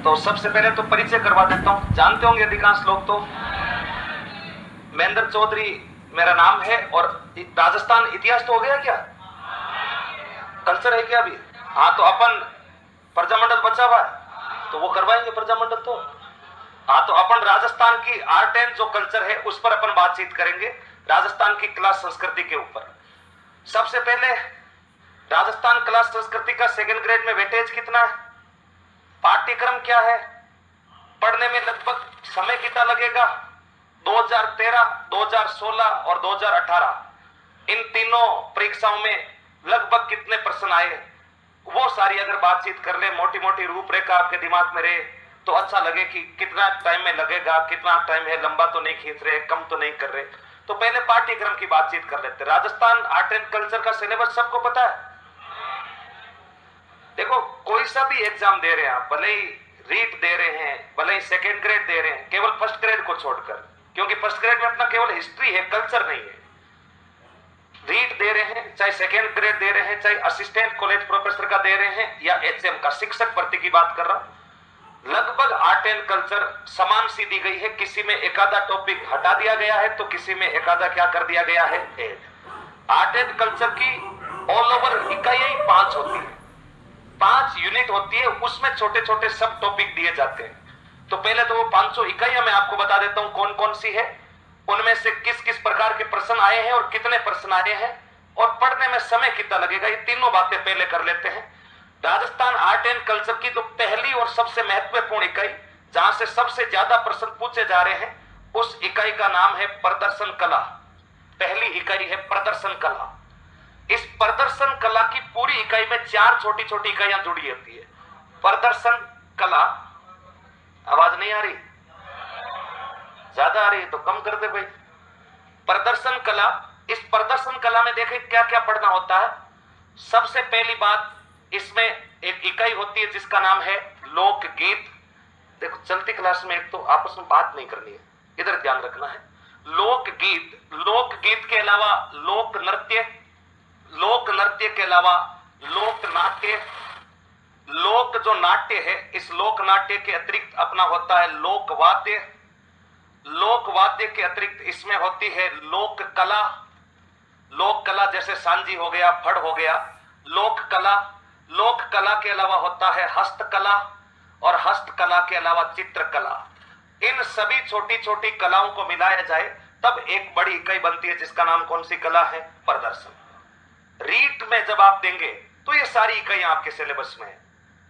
तो सबसे पहले तो परिचय करवा देता हूं, जानते होंगे अधिकांश लोग तो। महेंद्र चौधरी मेरा नाम है। और राजस्थान इतिहास तो हो गया क्या? कल्चर है क्या अभी? हाँ, तो अपन प्रजामंडल बचा हुआ है तो वो करवाएंगे प्रजामंडल तो। हाँ, तो अपन राजस्थान की आर्ट एंड जो कल्चर है उस पर अपन बातचीत करेंगे, राजस्थान की कला संस्कृति के ऊपर। सबसे पहले राजस्थान कला संस्कृति का सेकंड ग्रेड में वेटेज कितना है, पाठ्यक्रम क्या है, पढ़ने में लगभग समय कितना लगेगा, 2013, 2016 और 2018 इन तीनों परीक्षाओं में लगभग कितने प्रश्न आए, वो सारी अगर बातचीत कर ले, मोटी मोटी रूपरेखा आपके दिमाग में रहे तो अच्छा लगे कि कितना टाइम में लगेगा, कितना टाइम है, लंबा तो नहीं खींच रहे, कम तो नहीं कर रहे। तो पहले पाठ्यक्रम की बातचीत कर लेते। राजस्थान आर्ट एंड कल्चर का सिलेबस सबको पता है? देखो, कोई सा भी एग्जाम दे रहे हैं आप, भले ही रीट दे रहे हैं, भले ही सेकेंड ग्रेड दे रहे हैं, केवल फर्स्ट ग्रेड को छोड़कर, क्योंकि फर्स्ट ग्रेड में अपना केवल हिस्ट्री है, कल्चर नहीं है। रीट दे रहे हैं, चाहे सेकेंड ग्रेड दे रहे हैं, चाहे असिस्टेंट कॉलेज प्रोफेसर का दे रहे हैं या एचएम का, शिक्षक भर्ती की बात कर रहा हूं, लगभग आर्ट एंड कल्चर समान सी दी गई है। किसी में एक आधा टॉपिक हटा दिया गया है तो किसी में एक आधा क्या कर दिया गया है, आर्ट एंड कल्चर की ऑल ओवर इकाइयां 5 होती है, 5 यूनिट होती है, उसमें छोटे छोटे सब टॉपिक दिए जाते हैं। तो पहले तो वो 500 इकाइयां मैं आपको बता देता हूं कौन कौन सी है, उनमें से किस किस प्रकार के प्रश्न आए हैं और कितने प्रश्न आए हैं और पढ़ने में समय कितना लगेगा, ये तीनों बातें पहले कर लेते हैं। राजस्थान आर्ट एंड कल्चर की तो पहली और सबसे महत्वपूर्ण इकाई, जहां से सबसे ज्यादा प्रश्न पूछे जा रहे हैं, उस इकाई का नाम है प्रदर्शन कला। पहली इकाई है प्रदर्शन कला। इस प्रदर्शन कला की पूरी इकाई में 4 छोटी छोटी इकाइयां जुड़ी होती है। प्रदर्शन कला, आवाज नहीं आ रही? ज्यादा आ रही है तो कम कर दे भाई। प्रदर्शन कला, इस प्रदर्शन कला में देखें क्या क्या पढ़ना होता है। सबसे पहली बात, इसमें एक इकाई होती है जिसका नाम है लोकगीत। देखो, चलती क्लास में एक तो आपस में बात नहीं करनी है, इधर ध्यान रखना है। लोकगीत, लोकगीत के अलावा लोक नृत्य, लोक नृत्य के अलावा लोक नाट्य, लोक जो नाट्य है, इस लोक नाट्य के अतिरिक्त अपना होता है लोक वाद्य, लोक वाद्य के अतिरिक्त इसमें होती है लोक कला, लोक कला जैसे सांजी हो गया, फड़ हो गया, लोक कला। लोक कला के अलावा होता है हस्तकला और हस्तकला के अलावा चित्रकला। इन सभी छोटी छोटी कलाओं को मिलाया जाए तब एक बड़ी इकाई बनती है जिसका नाम कौन सी कला है, प्रदर्शन। रीट में जब आप देंगे तो ये सारी इकाइयां आपके सिलेबस में है,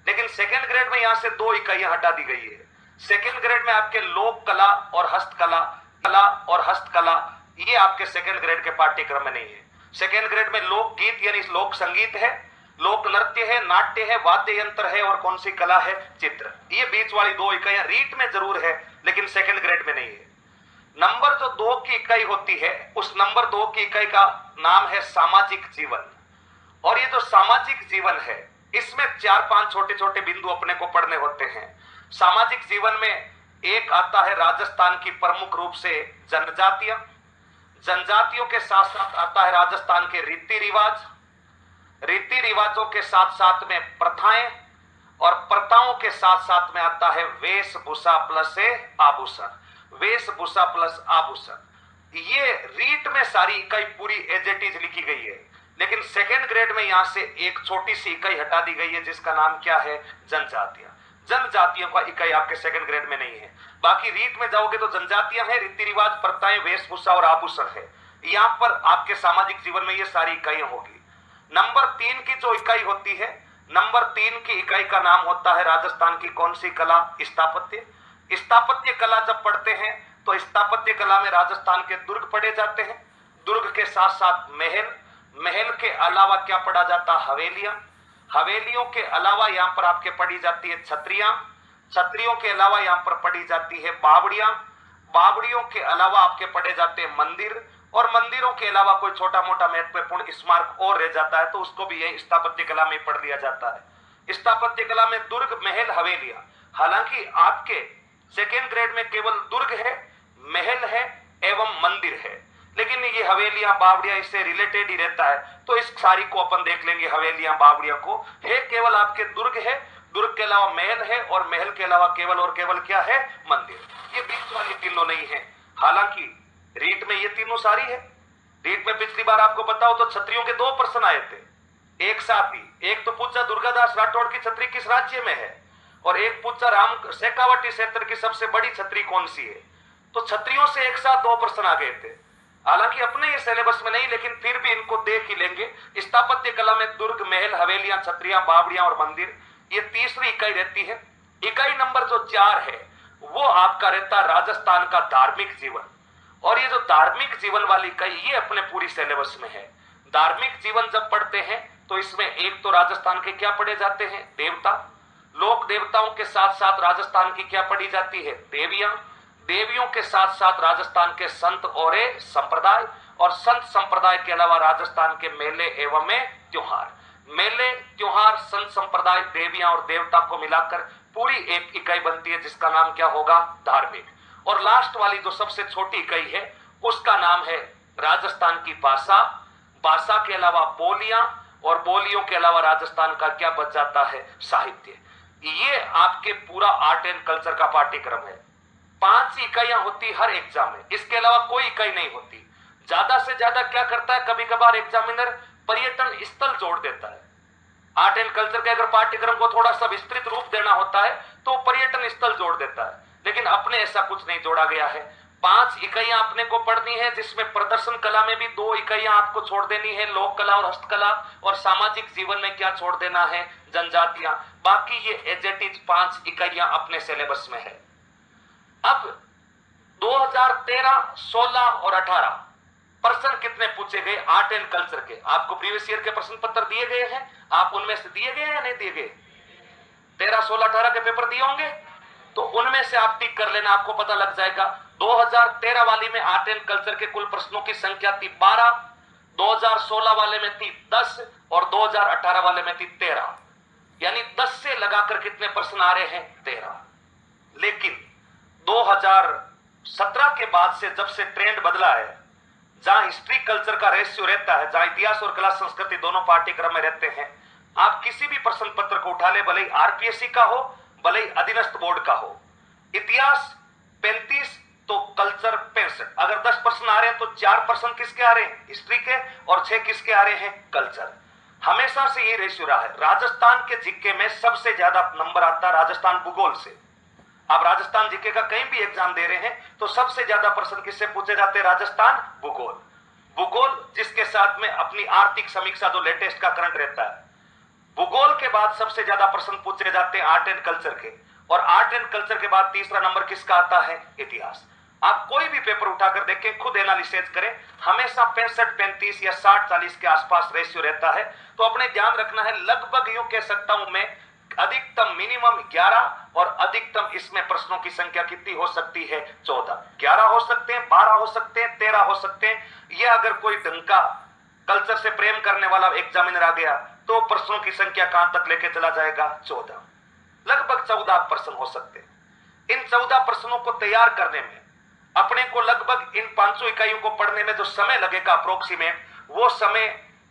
लेकिन सेकेंड ग्रेड में यहां से 2 इकाइयां हटा दी गई है। सेकेंड ग्रेड में आपके लोक कला और हस्तकला, कला और हस्तकला, ये आपके सेकेंड ग्रेड के पाठ्यक्रम में नहीं है। सेकेंड ग्रेड में लोक गीत यानी लोक संगीत है, लोक नृत्य है, नाट्य है, वाद्य यंत्र है और कौन सी कला है, चित्र। ये बीच वाली 2 इकाइयां रीट में जरूर है लेकिन सेकेंड ग्रेड में नहीं है। नंबर जो 2 की इकाई होती है, उस नंबर 2 की इकाई का नाम है सामाजिक जीवन। और ये जो सामाजिक जीवन है, इसमें 4-5 छोटे छोटे बिंदु अपने को पढ़ने होते हैं। सामाजिक जीवन में एक आता है राजस्थान की प्रमुख रूप से जनजातियां, जनजातियों के साथ साथ आता है राजस्थान के रीति रिवाज, रीति रिवाजों के साथ साथ में प्रथाएं और प्रथाओं के साथ साथ में आता है वेशभूषा प्लस आभूषण, वेशभूषा प्लस आभूषण। ये रीट में सारी इकाई पूरी एज इट इज लिखी गई है, लेकिन सेकेंड ग्रेड में यहां से एक छोटी सी इकाई हटा दी गई है जिसका नाम क्या है, जनजातियां। जनजातियों का इकाई आपके सेकेंड ग्रेड में नहीं है। बाकी रीट में जाओगे तो जनजातियां हैं, रीति रिवाज, प्रथाएं, वेशभूषा और आभूषण है। यहां पर आपके सामाजिक जीवन में ये सारी इकाइयां होगी। नंबर 3 की जो इकाई होती है, नंबर 3 की इकाई का नाम होता है राजस्थान की कौन सी कला, स्थापत्य। स्थापत्य कला जब पढ़ते हैं तो स्थापत्य कला में राजस्थान के दुर्ग पढ़े जाते हैं, दुर्ग के साथ साथ महल, महल के अलावा क्या पढ़ा जाता है, हवेलियां, हवेलियों के अलावा यहां पर आपके पढ़ी जाती है छत्रियां, छत्रियों के अलावा यहां पर पढ़ी जाती है बावड़ियां, बावड़ियों के अलावा आपके पढ़े जाते हैं मंदिर, और मंदिरों के अलावा कोई छोटा मोटा महत्वपूर्ण स्मारक और रह जाता है तो उसको भी यही स्थापत्य कला में पढ़ लिया जाता है। स्थापत्य कला में दुर्ग, महल, हवेलियां। हालांकि आपके सेकेंड ग्रेड में केवल दुर्ग है, महल है एवं मंदिर है, लेकिन ये हवेलियां, बावड़ियां इससे रिलेटेड ही रहता है, तो इस सारी को अपन देख लेंगे। हवेलियां, बावड़ियां को है केवल आपके दुर्ग है, दुर्ग के अलावा महल है और महल के अलावा केवल और केवल क्या है? मंदिर। ये बीच वाली तीनों नहीं है। हालांकि रीट में ये तीनों सारी है। रीट में पिछली बार आपको पता हो तो क्षत्रियों के 2 प्रश्न आए थे एक साथ ही। एक तो पूछा दुर्गादास राठौड़ की छतरी किस राज्य में है, और एक पूछा राम शेखावटी क्षेत्र की सबसे बड़ी छतरी कौन सी है। तो छतरियों से एक साथ 2 प्रश्न आ गए थे। हालांकि अपने ये सिलेबस में नहीं, लेकिन फिर भी इनको देख ही लेंगे। स्थापत्य कला में दुर्ग, महल, हवेलियां, छतरियां, बावड़ियां और मंदिर, ये तीसरी इकाई रहती है। इकाई नंबर जो 4 है वो आपका रहता है राजस्थान का धार्मिक जीवन। और ये जो धार्मिक जीवन वाली इकाई ये अपने पूरी सिलेबस में है। धार्मिक जीवन जब पढ़ते हैं तो इसमें एक तो राजस्थान के क्या पढ़े जाते हैं? देवता। लोक देवताओं के साथ साथ राजस्थान की क्या पढ़ी जाती है? देवियां। देवियों के साथ साथ राजस्थान के संत और संप्रदाय, और संत संप्रदाय के अलावा राजस्थान के मेले एवं त्योहार। मेले, त्योहार, संत संप्रदाय, देवियां और देवता को मिलाकर पूरी एक इकाई बनती है जिसका नाम क्या होगा? धार्मिक। और लास्ट वाली जो सबसे छोटी इकाई है उसका नाम है राजस्थान की भाषा। भाषा के अलावा बोलियां, और बोलियों के अलावा राजस्थान का क्या बच जाता है? साहित्य। ये आपके पूरा आर्ट एंड कल्चर का पाठ्यक्रम है। 5 इकाइयां होती हर एग्जाम में, इसके अलावा कोई इकाई नहीं होती। ज्यादा से ज्यादा क्या करता है कभी कभार एग्जामिनर? पर्यटन स्थल जोड़ देता है। आर्ट एंड कल्चर के अगर पाठ्यक्रम को थोड़ा सा विस्तृत रूप देना होता है तो पर्यटन स्थल जोड़ देता है, लेकिन अपने ऐसा कुछ नहीं जोड़ा गया है। 5 इकाइयां अपने को पढ़नी है, जिसमें प्रदर्शन कला में भी 2 इकाइयां आपको छोड़ देनी है, लोक कला और हस्तकला, और सामाजिक जीवन में क्या छोड़ देना है? जनजातियां। बाकी ये एज इट इज 5 इकाइयां अपने सिलेबस में है। अब 2013, 16 और 18 प्रश्न कितने पूछे गए आर्ट एंड कल्चर के? आपको प्रीवियस ईयर के प्रश्न पत्र दिए गए हैं, आप उनमें से दिए गए या नहीं दिए गए? 13, 16, 18 के पेपर दिए होंगे, तो उनमें से आप टिक कर लेना, आपको पता लग जाएगा। 2013 वाली में आर्ट एंड कल्चर के कुल प्रश्नों की संख्या थी 12, 2016 वाले में थी 10 और 2018 वाले में थी 13। यानी 10 से लगाकर कितने प्रश्न आ रहे हैं? 13। लेकिन 2017 के बाद से जब से ट्रेंड बदला है, जहां हिस्ट्री कल्चर का रेशियो रहता है, जहां इतिहास और कला संस्कृति दोनों पाठ्यक्रम में रहते हैं, आप किसी भी प्रश्न पत्र को उठा ले, भले ही आरपीएससी का हो, भले ही अधीनस्थ बोर्ड का हो। इतिहास 35 तो कल्चर 65। अगर 10 प्रश्न आ रहे हैं तो 4 प्रश्न किसके आ रहे हैं? हिस्ट्री के, और 6 किसके आ रहे हैं? कल्चर। हमेशा से ये रेशियो रहा है। राजस्थान के जीके में सबसे ज्यादा नंबर आता है राजस्थान भूगोल से। आप राजस्थान जीके का कहीं भी एग्जाम दे रहे हैं तो सबसे ज्यादा प्रश्न किससे पूछे जाते हैं? राजस्थान भूगोल। भूगोल जिसके साथ में अपनी आर्थिक समीक्षा जो लेटेस्ट का करंट रहता है। भूगोल के बाद सबसे ज्यादा प्रश्न पूछे जाते हैं आर्ट एंड कल्चर के, और आर्ट एंड कल्चर के बाद तीसरा नंबर किसका आता है? इतिहास। आप कोई भी पेपर उठाकर देखें, खुद एनालिसिस करें, हमेशा 65-35 या 60-40 के आसपास रेशियो रहता है। तो अपने ध्यान रखना है, लगभग यूं कह सकता हूं मैं, अधिकतम मिनिमम 11 और अधिकतम इसमें प्रश्नों की संख्या कितनी हो सकती है? 14। 11 हो सकते हैं, 12 हो सकते हैं, 13 हो सकते हैं। यह अगर कोई ढंग का कल्चर से प्रेम करने वाला एग्जामिनर आ गया तो प्रश्नों की संख्या कहां तक लेके चला जाएगा? 14। लगभग 14 प्रश्न हो सकते हैं। इन 14 प्रश्नों को तैयार करने में अपने को लगभग इन 500 इकाइयों को पढ़ने में जो समय लगेगा अप्रोक्सीमेट, वो समय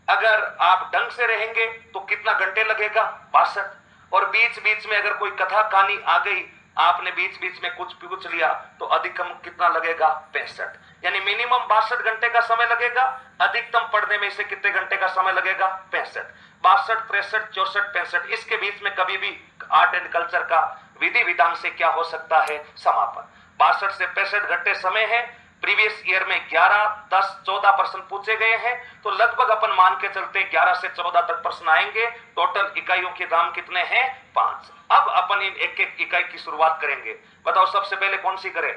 अगर आप ढंग से रहेंगे तो कितना घंटे लगेगा? 62। और बीच बीच में अगर कोई कथा कहानी आ गई, आपने बीच बीच में कुछ पूछ लिया, तो अधिकतम कितना लगेगा? 65। यानी मिनिमम 62 घंटे का समय लगेगा, अधिकतम पढ़ने में इसे कितने घंटे का समय लगेगा? 65। 62, 63, 64, 65, इसके बीच में कभी भी आर्ट एंड कल्चर का विधि विधान से क्या हो सकता है? समापन। 62 से 65 घंटे समय है। प्रीवियस ईयर में 11, 10, 14 प्रश्न पूछे गए हैं, तो लगभग अपन मान के चलते 11 से 14 तक प्रश्न आएंगे। टोटल इकाइयों के दाम कितने हैं? 5। अब अपन इन एक एक इकाई की शुरुआत करेंगे। बताओ सबसे पहले कौन सी करें?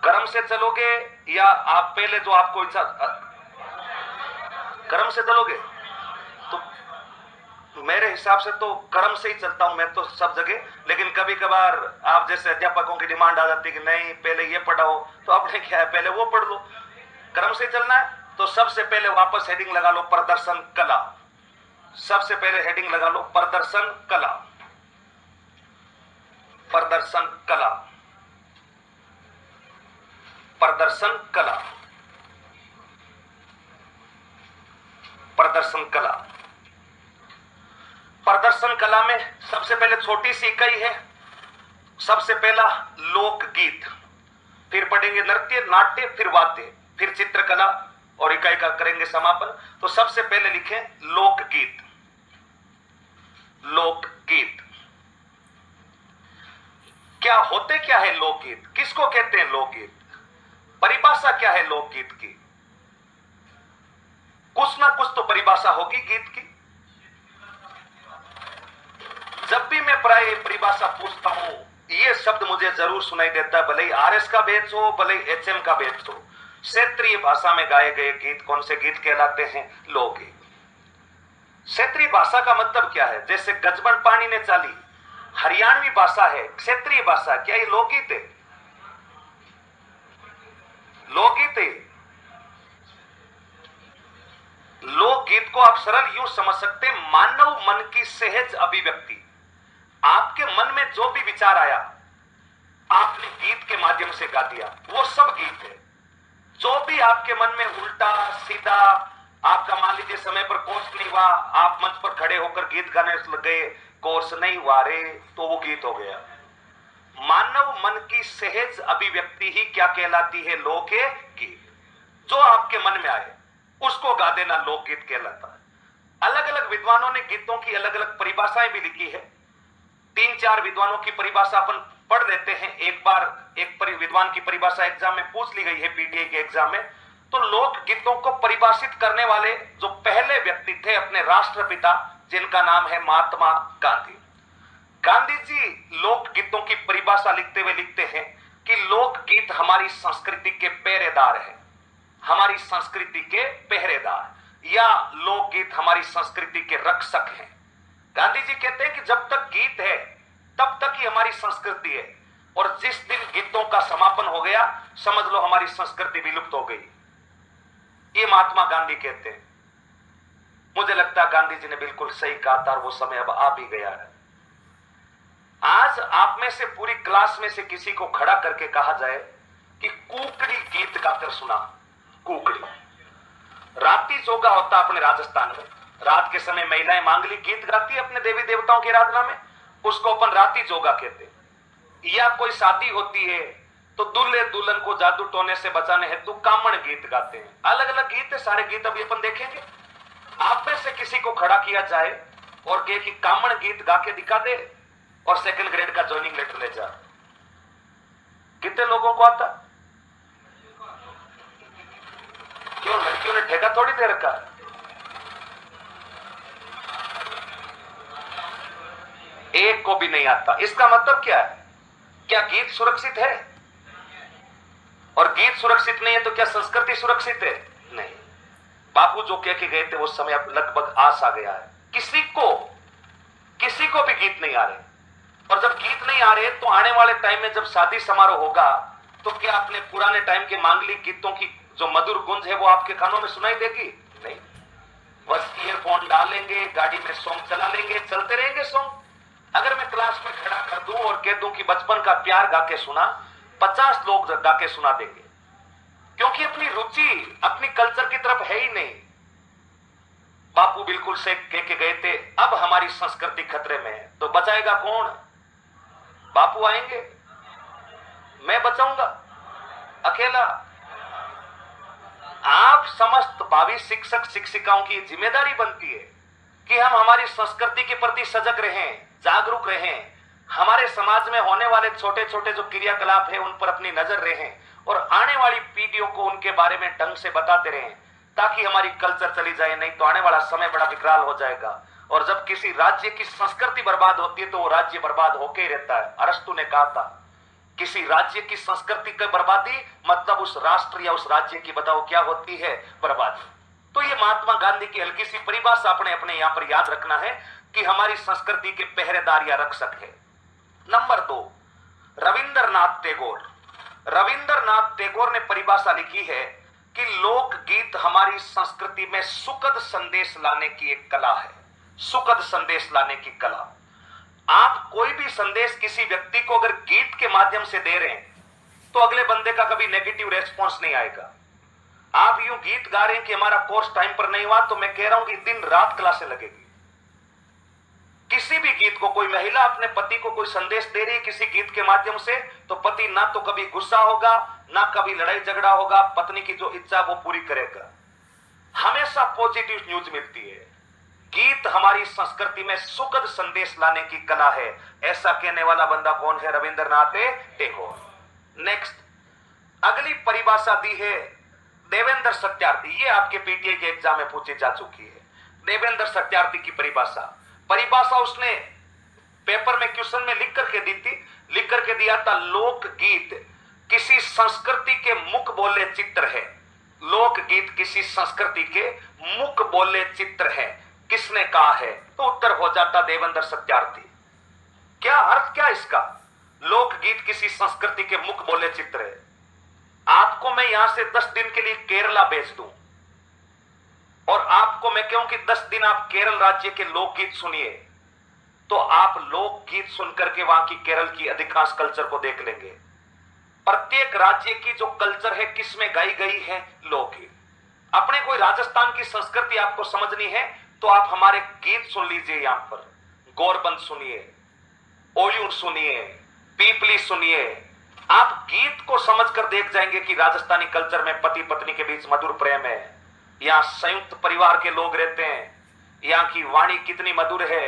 क्रम से चलोगे या आप पहले जो आपको इच्छा? क्रम से चलोगे? तो मेरे हिसाब से तो क्रम से ही चलता हूं मैं तो सब जगह, लेकिन कभी कभार आप जैसे अध्यापकों की डिमांड आ जाती है कि नहीं पहले ये पढ़ाओ, तो आपने क्या है, पहले वो पढ़ लो। क्रम से चलना है तो सबसे पहले वापस हेडिंग लगा लो प्रदर्शन कला। सबसे पहले हेडिंग लगा लो प्रदर्शन कला। प्रदर्शन कला, प्रदर्शन कला, प्रदर्शन कला। प्रदर्शन कला में सबसे पहले छोटी सी इकाई है, सबसे पहला लोकगीत, फिर पढ़ेंगे नृत्य, नाट्य, फिर वाद्य, फिर चित्रकला और इकाई का करेंगे समापन। तो सबसे पहले लिखें लोकगीत। लोकगीत क्या होते, क्या है लोकगीत, किसको कहते हैं लोकगीत, परिभाषा क्या है लोकगीत की? कुछ ना कुछ तो परिभाषा होगी गीत की। जब भी मैं प्राय परिभाषा पूछता हूं, यह शब्द मुझे जरूर सुनाई देता है, भले ही आरएस का बेच हो, भले ही एचएम का बेच हो। क्षेत्रीय भाषा में गाए गए गीत कौन से गीत कहलाते हैं? लोकगीत। क्षेत्रीय भाषा का मतलब क्या है? जैसे गजबन पानी ने चाली हरियाणवी भाषा है, क्षेत्रीय भाषा, क्या ये लोकगीत है? लोकगीत है। लोकगीत को आप सरल यूं समझ सकते हैं, मानव मन की सहज अभिव्यक्ति। आपके मन में जो भी विचार आया, आपने गीत के माध्यम से गा दिया, वो सब गीत है। जो भी आपके मन में उल्टा सीधा, आपका मान लीजिए समय पर कोर्स नहीं हुआ, आप मंच पर खड़े होकर गीत गाने लग गए, कोर्स नहीं हुआ रे, तो वो गीत हो गया। मानव मन की सहज अभिव्यक्ति ही क्या कहलाती है? लोकगीत। जो आपके मन में आए उसको गा देना लोकगीत कहलाता है। अलग अलग विद्वानों ने गीतों की अलग अलग परिभाषाएं भी लिखी है। 3-4 विद्वानों की परिभाषा अपन पढ़ लेते हैं। एक बार एक विद्वान की परिभाषा एग्जाम में पूछ ली गई है, पीटीए के एग्जाम में। तो लोकगीतों को परिभाषित करने वाले जो पहले व्यक्ति थे, अपने राष्ट्रपिता, जिनका नाम है महात्मा गांधी। गांधी जी लोकगीतों की परिभाषा लिखते हुए लिखते हैं कि लोकगीत हमारी संस्कृति के पहरेदार है, हमारी संस्कृति के पहरेदार, या लोकगीत हमारी संस्कृति के रक्षक हैं। गांधी जी कहते हैं कि जब तक गीत है तब तक ही हमारी संस्कृति है, और जिस दिन गीतों का समापन हो गया, समझ लो हमारी संस्कृति विलुप्त हो गई। ये महात्मा गांधी कहते हैं। मुझे लगता है गांधी जी ने बिल्कुल सही कहा था, और वो समय अब आ भी गया है। आज आप में से पूरी क्लास में से किसी को खड़ा करके कहा जाए कि कुकड़ी गीत गाकर सुना। कुकड़ी राती जोगा होता अपने राजस्थान में, रात के समय महिलाएं मांगलिक गीत गाती है अपने देवी देवताओं की आराधना में, उसको अपन राती जोगा कहते हैं। या कोई शादी होती है तो दूल्हे दुल्हन को जादू टोने से बचाने हेतु कामण गीत गाते हैं। अलग अलग गीत है, सारे गीत अभी अपन देखेंगे। आप में से किसी को खड़ा किया जाए और कहे कि कामण गीत गा के दिखा दे और सेकंड ग्रेड का ज्वाइनिंग लेटर ले जा, कितने लोगों को आता? क्यों? लड़कियों ने ठेका थोड़ी दे रखा है। एक को भी नहीं आता। इसका मतलब क्या है? क्या गीत सुरक्षित है? और गीत सुरक्षित नहीं है तो क्या संस्कृति सुरक्षित है? नहीं। बापू जो कह के गए थे उस समय अब लगभग आस आ गया है। किसी को भी गीत नहीं आ रहे, और जब गीत नहीं आ रहे तो आने वाले टाइम में जब शादी समारोह होगा तो क्या अपने पुराने टाइम के मांगलिक गीतों की जो मधुर गुंज है वो आपके कानों में सुनाई देगी? नहीं। बस ईयरफोन डालेंगे, गाड़ी में सॉन्ग चला लेंगे, चलते रहेंगे सॉन्ग। अगर मैं क्लास में खड़ा कर दूं और कह दूं कि बचपन का प्यार गा के सुना, 50 लोग गा के सुना देंगे, क्योंकि अपनी रुचि अपनी कल्चर की तरफ है ही नहीं। बापू बिल्कुल से कह के गए थे अब हमारी संस्कृति खतरे में है, तो बचाएगा कौन? बापू आएंगे, मैं बचाऊंगा अकेला? आप समस्त भावी शिक्षक शिक्षिकाओं की जिम्मेदारी बनती है कि हम हमारी संस्कृति के प्रति सजग रहें, जागरूक रहें, हमारे समाज में होने वाले छोटे छोटे जो क्रियाकलाप है उन पर अपनी नजर रहें, और आने वाली पीढ़ियों को उनके बारे में ढंग से बताते रहें, ताकि हमारी कल्चर चली जाए। नहीं तो आने वाला समय बड़ा विकराल हो जाएगा। और जब किसी राज्य की संस्कृति बर्बाद होती है तो वो राज्य बर्बाद होके ही रहता है। अरस्तु ने कहा था किसी राज्य की संस्कृति की बर्बादी मतलब उस राष्ट्र या उस राज्य की, बताओ क्या होती है? बर्बादी। तो ये महात्मा गांधी की हल्की सी परिभाषा अपने अपने यहां पर याद रखना है कि हमारी संस्कृति के पहरेदार या रक्षक है। नंबर 2, रविंद्रनाथ टैगोर। रविंद्रनाथ टैगोर ने परिभाषा लिखी है कि लोकगीत हमारी संस्कृति में सुखद संदेश लाने की एक कला है। सुखद संदेश लाने की कला। आप कोई भी संदेश किसी व्यक्ति को अगर गीत के माध्यम से दे रहे हैं तो अगले बंदे का कभी नेगेटिव रेस्पॉन्स नहीं आएगा। आप यूं गीत गा रहे हैं कि हमारा कोर्स टाइम पर नहीं हुआ, तो मैं कह रहा हूं कि दिन रात क्लासें लगेगी। किसी भी गीत को, कोई महिला अपने पति को कोई संदेश दे रही है किसी गीत के माध्यम से, तो पति ना तो कभी गुस्सा होगा, ना कभी लड़ाई झगड़ा होगा, पत्नी की जो इच्छा वो पूरी करेगा। हमेशा पॉजिटिव न्यूज मिलती है। गीत हमारी संस्कृति में सुखद संदेश लाने की कला है, ऐसा कहने वाला बंदा कौन है? रविंद्रनाथ टैगोर। नेक्स्ट, अगली परिभाषा दी है देवेंद्र सत्यार्थी। ये आपके पीटीआई के एग्जाम में पूछी जा चुकी है। देवेंद्र सत्यार्थी की परिभाषा उसने पेपर में क्वेश्चन में लिख करके दी थी, लिख करके दिया था, लोकगीत किसी संस्कृति के मुख बोले चित्र है। लोकगीत किसी संस्कृति के मुख बोले चित्र है। किसने कहा है? तो उत्तर हो जाता देवेंद्र सत्यार्थी। क्या अर्थ क्या इसका? लोकगीत किसी संस्कृति के मुख बोले चित्र है। आपको मैं यहां से 10 दिन के लिए केरला भेज दूं और आपको मैं कहूं कि 10 दिन आप केरल राज्य के लोकगीत सुनिए, तो आप लोकगीत सुनकर के वहां की केरल की अधिकांश कल्चर को देख लेंगे। प्रत्येक राज्य की जो कल्चर है किसमें गाई गई है? लोकगीत। अपने कोई राजस्थान की संस्कृति आपको समझनी है तो आप हमारे गीत सुन लीजिए। यहां पर गोरबंद सुनिए, ओलिउड सुनिए, पीपली सुनिए। आप गीत को समझकर देख जाएंगे कि राजस्थानी कल्चर में पति पत्नी के बीच मधुर प्रेम है, यहां संयुक्त परिवार के लोग रहते हैं, यहां की वाणी कितनी मधुर है,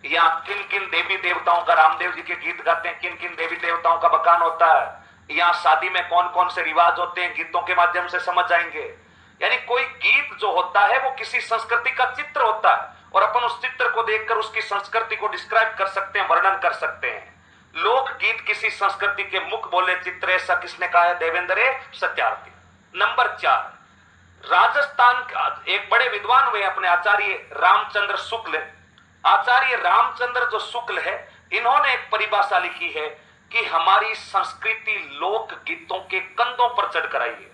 यहां किन किन देवी देवताओं का, रामदेव जी के गीत गाते हैं, किन किन देवी देवताओं का बखान होता है, यहां शादी में कौन कौन से रिवाज होते हैं, गीतों के माध्यम से समझ जाएंगे। यानी कोई गीत जो होता है वो किसी संस्कृति का चित्र होता है और अपन उस चित्र को देखकर उसकी संस्कृति को डिस्क्राइब कर सकते हैं, वर्णन कर सकते हैं। लोकगीत किसी संस्कृति के मुख बोले चित्र, ऐसा किसने कहा है? देवेंद्र सत्यार्थी। नंबर 4, राजस्थान का एक बड़े विद्वान हुए अपने आचार्य रामचंद्र शुक्ल। आचार्य रामचंद्र जो शुक्ल है, इन्होंने एक परिभाषा लिखी है कि हमारी संस्कृति लोकगीतों के कंधों पर चढ़कर आई है।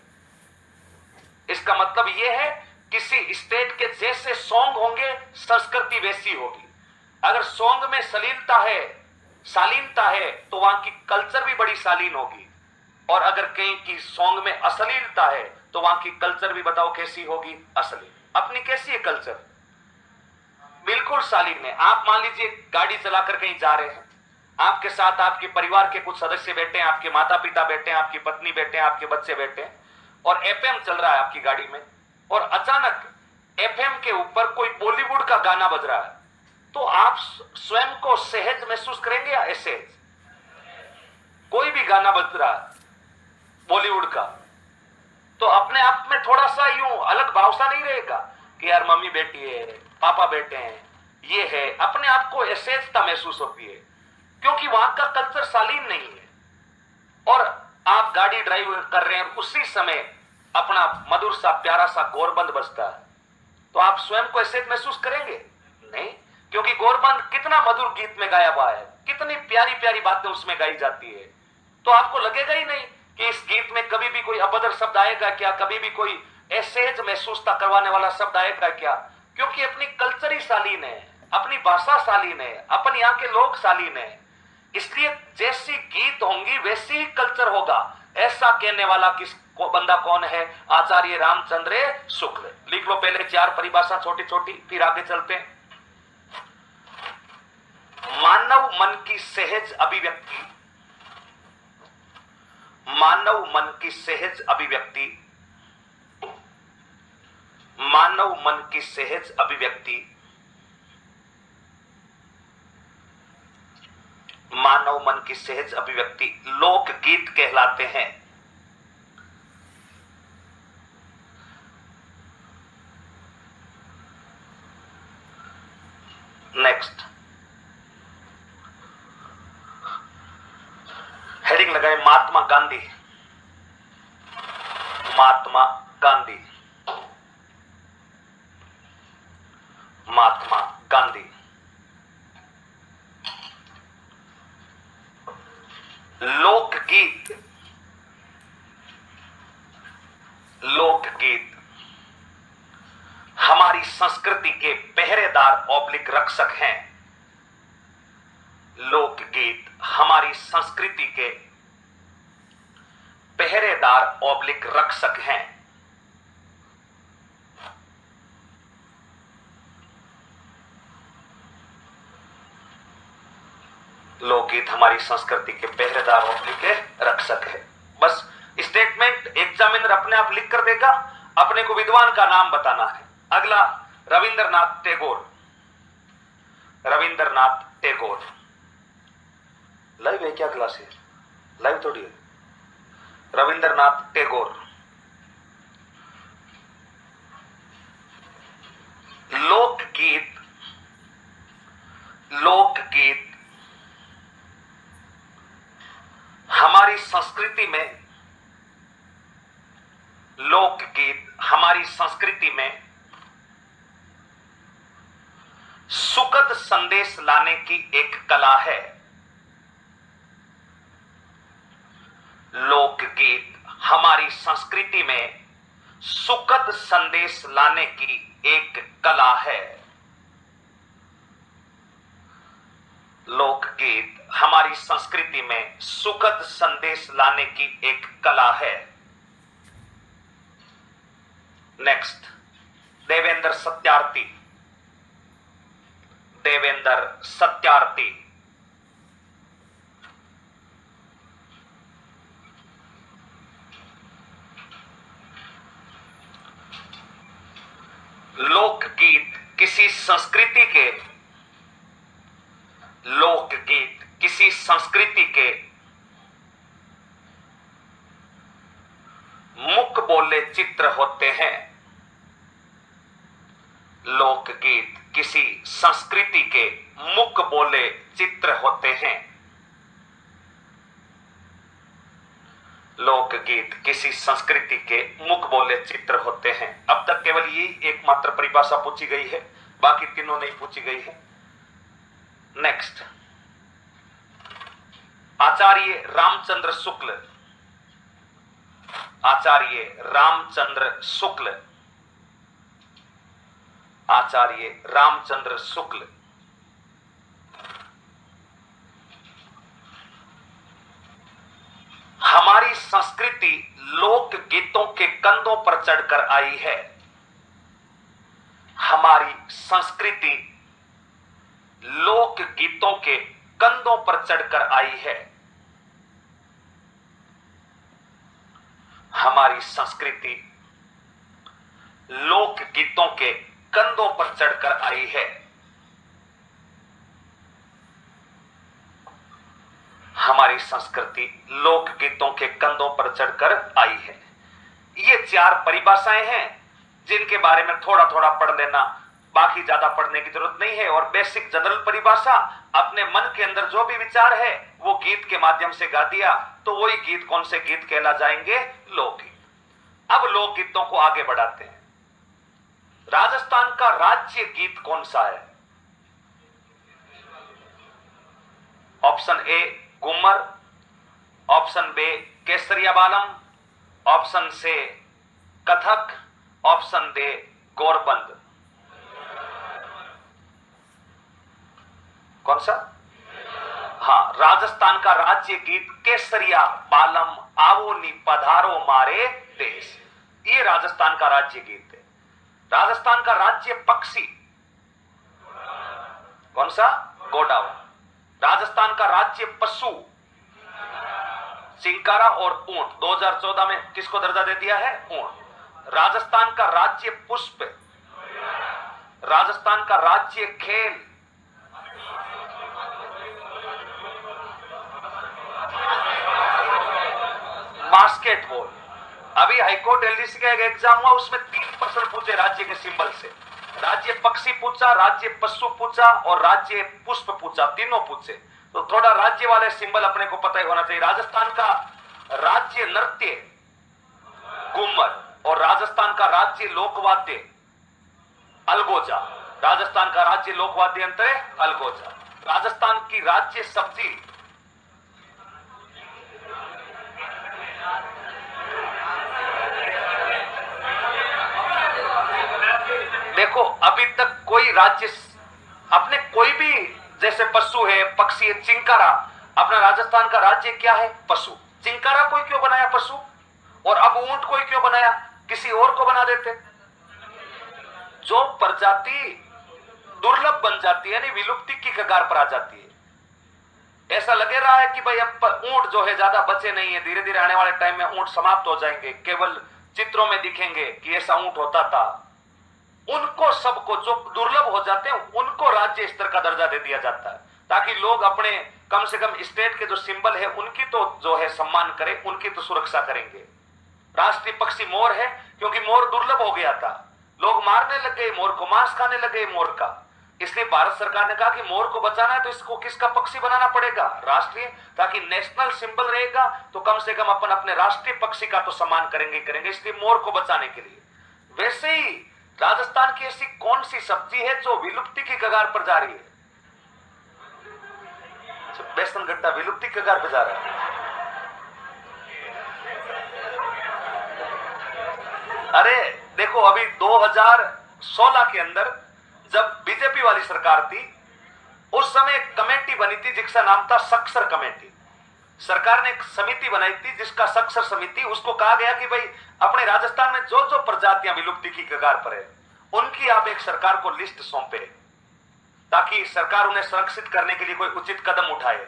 इसका मतलब यह है किसी स्टेट के जैसे सॉन्ग होंगे संस्कृति वैसी होगी। अगर सॉन्ग में सलीलता है, शालीनता है, तो वहां की कल्चर भी बड़ी शालीन होगी। और अगर कहीं की सॉन्ग में अश्लीलता है तो वहां की कल्चर भी बताओ कैसी होगी? अश्लील। अपनी कैसी है कल्चर? बिल्कुल शालीन है। आप मान लीजिए गाड़ी चलाकर कहीं जा रहे हैं, आपके साथ आपके परिवार के कुछ सदस्य बैठे हैं, आपके माता पिता बैठे हैं, आपकी पत्नी बैठे हैं, आपके बच्चे बैठे हैं और एफएम चल रहा है आपकी गाड़ी में, और अचानक एफएम के ऊपर कोई बॉलीवुड का गाना बज रहा है, तो आप स्वयं को सहज महसूस करेंगे या असहज? कोई भी गाना बज रहा है बॉलीवुड का, तो अपने आप में थोड़ा सा यूं अलग भाव सा नहीं रहेगा कि यार मम्मी बैठी है, पापा बैठे हैं, ये है, अपने आप को असहजता महसूस होती है क्योंकि वहां का कल्चर शालीन नहीं है। और आप गाड़ी ड्राइव कर रहे हैं, उसी समय अपना मधुर सा प्यारा सा गोरबंद बजता है, तो आप स्वयं को असहज महसूस करेंगे? नहीं, क्योंकि गोरबंद कितना मधुर गीत में गाया हुआ है, कितनी प्यारी प्यारी बातें उसमें गाई जाती है, तो आपको लगेगा ही नहीं कि इस गीत में कभी भी कोई अभद्र शब्द आएगा क्या, कभी भी कोई असहज महसूसता करवाने वाला शब्द आएगा क्या, क्योंकि अपनी कल्चर ही शालीन है, अपनी भाषा शालीन है, अपन यहाँ के लोग शालीन है। इसलिए जैसी गीत होंगी वैसी ही कल्चर होगा, ऐसा कहने वाला बंदा कौन है? आचार्य रामचंद्र शुक्ल। लिख लो पहले 4 परिभाषा छोटी छोटी, फिर आगे चलते हैं। मानव मन की सहज अभिव्यक्ति, मानव मन की सहज अभिव्यक्ति, मानव मन की सहज अभिव्यक्ति, मानव मन की सहज अभिव्यक्ति लोकगीत कहलाते हैं। नेक्स्ट, हेडिंग लगाए महात्मा गांधी। महात्मा गांधी, महात्मा गांधी। लोकगीत, लोकगीत हमारी संस्कृति के पहरेदार ऑब्लिक रक्षक हैं। लोकगीत हमारी संस्कृति के पहरेदार ऑब्लिक रक्षक हैं। लोकगीत हमारी संस्कृति के पहरेदार होने के रक्षक है। बस स्टेटमेंट एग्जामिनर अपने आप लिख कर देगा, अपने को विद्वान का नाम बताना है। अगला रविंद्रनाथ टैगोर। रविंद्रनाथ टैगोर लाइव है क्या? क्लास है लाइव थोड़ी है। रविंद्रनाथ टैगोर लोकगीत हमारी संस्कृति में, लोकगीत हमारी संस्कृति में सुखद संदेश लाने की एक कला है। लोकगीत हमारी संस्कृति में सुखद संदेश लाने की एक कला है। लोकगीत हमारी संस्कृति में सुखद संदेश लाने की एक कला है। नेक्स्ट, देवेंद्र सत्यार्थी। देवेंद्र सत्यार्थी लोकगीत किसी संस्कृति के, लोकगीत किसी संस्कृति के मुख बोले चित्र होते हैं। लोकगीत किसी संस्कृति के मुख बोले चित्र होते हैं। लोकगीत किसी संस्कृति के मुख बोले चित्र होते हैं। अब तक केवल यही एकमात्र परिभाषा पूछी गई है, बाकी तीनों नहीं पूछी गई है। नेक्स्ट, आचार्य रामचंद्र शुक्ल। आचार्य रामचंद्र शुक्ल। आचार्य रामचंद्र शुक्ल हमारी संस्कृति लोक गीतों के कंधों पर चढ़कर आई है। हमारी संस्कृति लोक गीतों के कंधों पर चढ़कर आई है। हमारी संस्कृति लोक गीतों के कंधों पर चढ़कर आई है। हमारी संस्कृति लोकगीतों के कंधों पर चढ़कर आई है। ये चार परिभाषाएं हैं जिनके बारे में थोड़ा थोड़ा पढ़ लेना, बाकी ज्यादा पढ़ने की जरूरत नहीं है। और बेसिक जनरल परिभाषा, अपने मन के अंदर जो भी विचार है वो गीत के माध्यम से गा दिया तो वही गीत कौन से गीत कहला जाएंगे? लोकगीत। अब लोकगीतों को आगे बढ़ाते हैं। राजस्थान का राज्य गीत कौन सा है? Option A Ghoomar, option B Kesariya Balam, option C Kathak, option D Gorband. कौन सा? हाँ, राजस्थान का राज्य गीत केसरिया बालम आवो नी पधारो मारे देश, ये राजस्थान का राज्य गीत है। राजस्थान का राज्य पक्षी कौन सा? गोडाउ। राजस्थान का राज्य पशु चिंकारा और ऊंट। 2014 में किसको दर्जा दे दिया है? ऊंट। राजस्थान का राज्य पुष्प, राजस्थान का राज्य खेल, बास्केटबॉल। अभी हाईकोर्ट एलडीसी का एक एग्जाम हुआ, उसमें 3 प्रश्न पूछे राज्य के सिंबल से। राज्य पक्षी पूछा, राज्य पशु पूछा और राज्य पुष्प पूछा, तीनों पूछे। तो थोड़ा राज्य वाले सिंबल अपने को पता ही होना चाहिए। राजस्थान का राज्य नृत्य घूमर और राजस्थान का राज्य लोकवाद्य अलगोजा। राजस्थान का राज्य लोकवाद्य यंत्र है अलगोजा। राजस्थान की राज्य सब्जी देखो, अभी तक कोई राज्य अपने कोई भी, जैसे पशु है, पक्षी है, चिंकारा, अपना राजस्थान का राज्य क्या है? पशु। चिंकारा कोई क्यों बनाया पशु? और अब ऊंट कोई क्यों बनाया? किसी और को बना देते। जो प्रजाति दुर्लभ बन जाती है, यानी विलुप्ति की कगार पर आ जाती है, ऐसा लगे रहा है कि भाई अब ऊंट जो है ज्यादा बचे नहीं है, धीरे धीरे आने वाले टाइम में ऊंट समाप्त हो जाएंगे, केवल चित्रों में दिखेंगे कि ऐसा ऊंट होता था। उनको सबको जो दुर्लभ हो जाते हैं उनको राज्य स्तर का दर्जा दे दिया जाता है, ताकि लोग अपने कम से कम स्टेट के जो सिंबल है उनकी तो जो है सम्मान करें, उनकी तो सुरक्षा करेंगे। राष्ट्रीय पक्षी मोर है क्योंकि मोर दुर्लभ हो गया था, लोग मारने लग गए मोर को, मांस खाने लगे मोर का। इसलिए भारत सरकार ने कहा कि मोर को बचाना है तो इसको किसका पक्षी बनाना पड़ेगा, राष्ट्रीय, ताकि नेशनल सिंबल रहेगा तो कम से कम अपन अपने राष्ट्रीय पक्षी का तो सम्मान करेंगे। इसलिए मोर को बचाने के लिए। वैसे ही राजस्थान की ऐसी कौन सी सब्जी है जो विलुप्ति की कगार पर जा रही है? बेसन गट्टा विलुप्ति की कगार पर जा रहा है। अरे देखो, अभी 2016 के अंदर जब बीजेपी वाली सरकार थी, उस समय एक कमेटी बनी थी जिसका नाम था सक्सर कमेटी। सरकार ने एक समिति बनाई थी जिसका सक्सर समिति, उसको कहा गया कि भाई अपने राजस्थान में जो जो प्रजातियां विलुप्ति की कगार पर है उनकी आप एक सरकार को लिस्ट सौंपे, ताकि सरकार उन्हें संरक्षित करने के लिए कोई उचित कदम उठाए।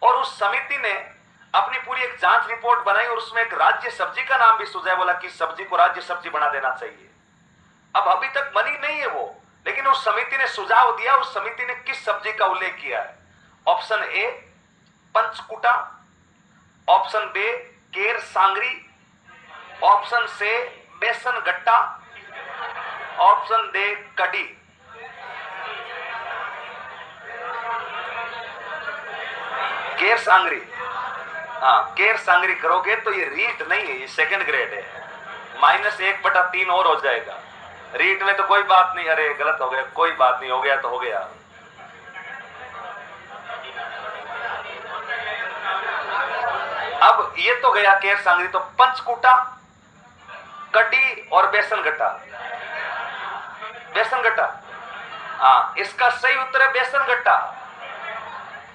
और उस समिति ने अपनी पूरी एक जांच रिपोर्ट बनाई और उसमें एक राज्य सब्जी का नाम भी सुझाया, बोला कि सब्जी को राज्य सब्जी बना देना चाहिए। अब अभी तक बनी नहीं है वो, लेकिन उस समिति ने सुझाव दिया। उस समिति ने किस सब्जी का उल्लेख किया है? ऑप्शन ए पंचकुटा, ऑप्शन बी केर सांगरी, ऑप्शन सी बेसन गट्टा, ऑप्शन डी कड़ी। केर सांगरी, हाँ केर सांगरी करोगे तो ये रीट नहीं है, ये सेकंड ग्रेड है, -1/3 और हो जाएगा। रीट में तो कोई बात नहीं, अरे गलत हो गया, कोई बात नहीं, हो गया तो हो गया। अब ये तो गया केर सांगरी, तो पंचकुटा, कड़ी और बेसन गट्टा। बेसन गट्टा, हाँ इसका सही उत्तर है बेसन गट्टा।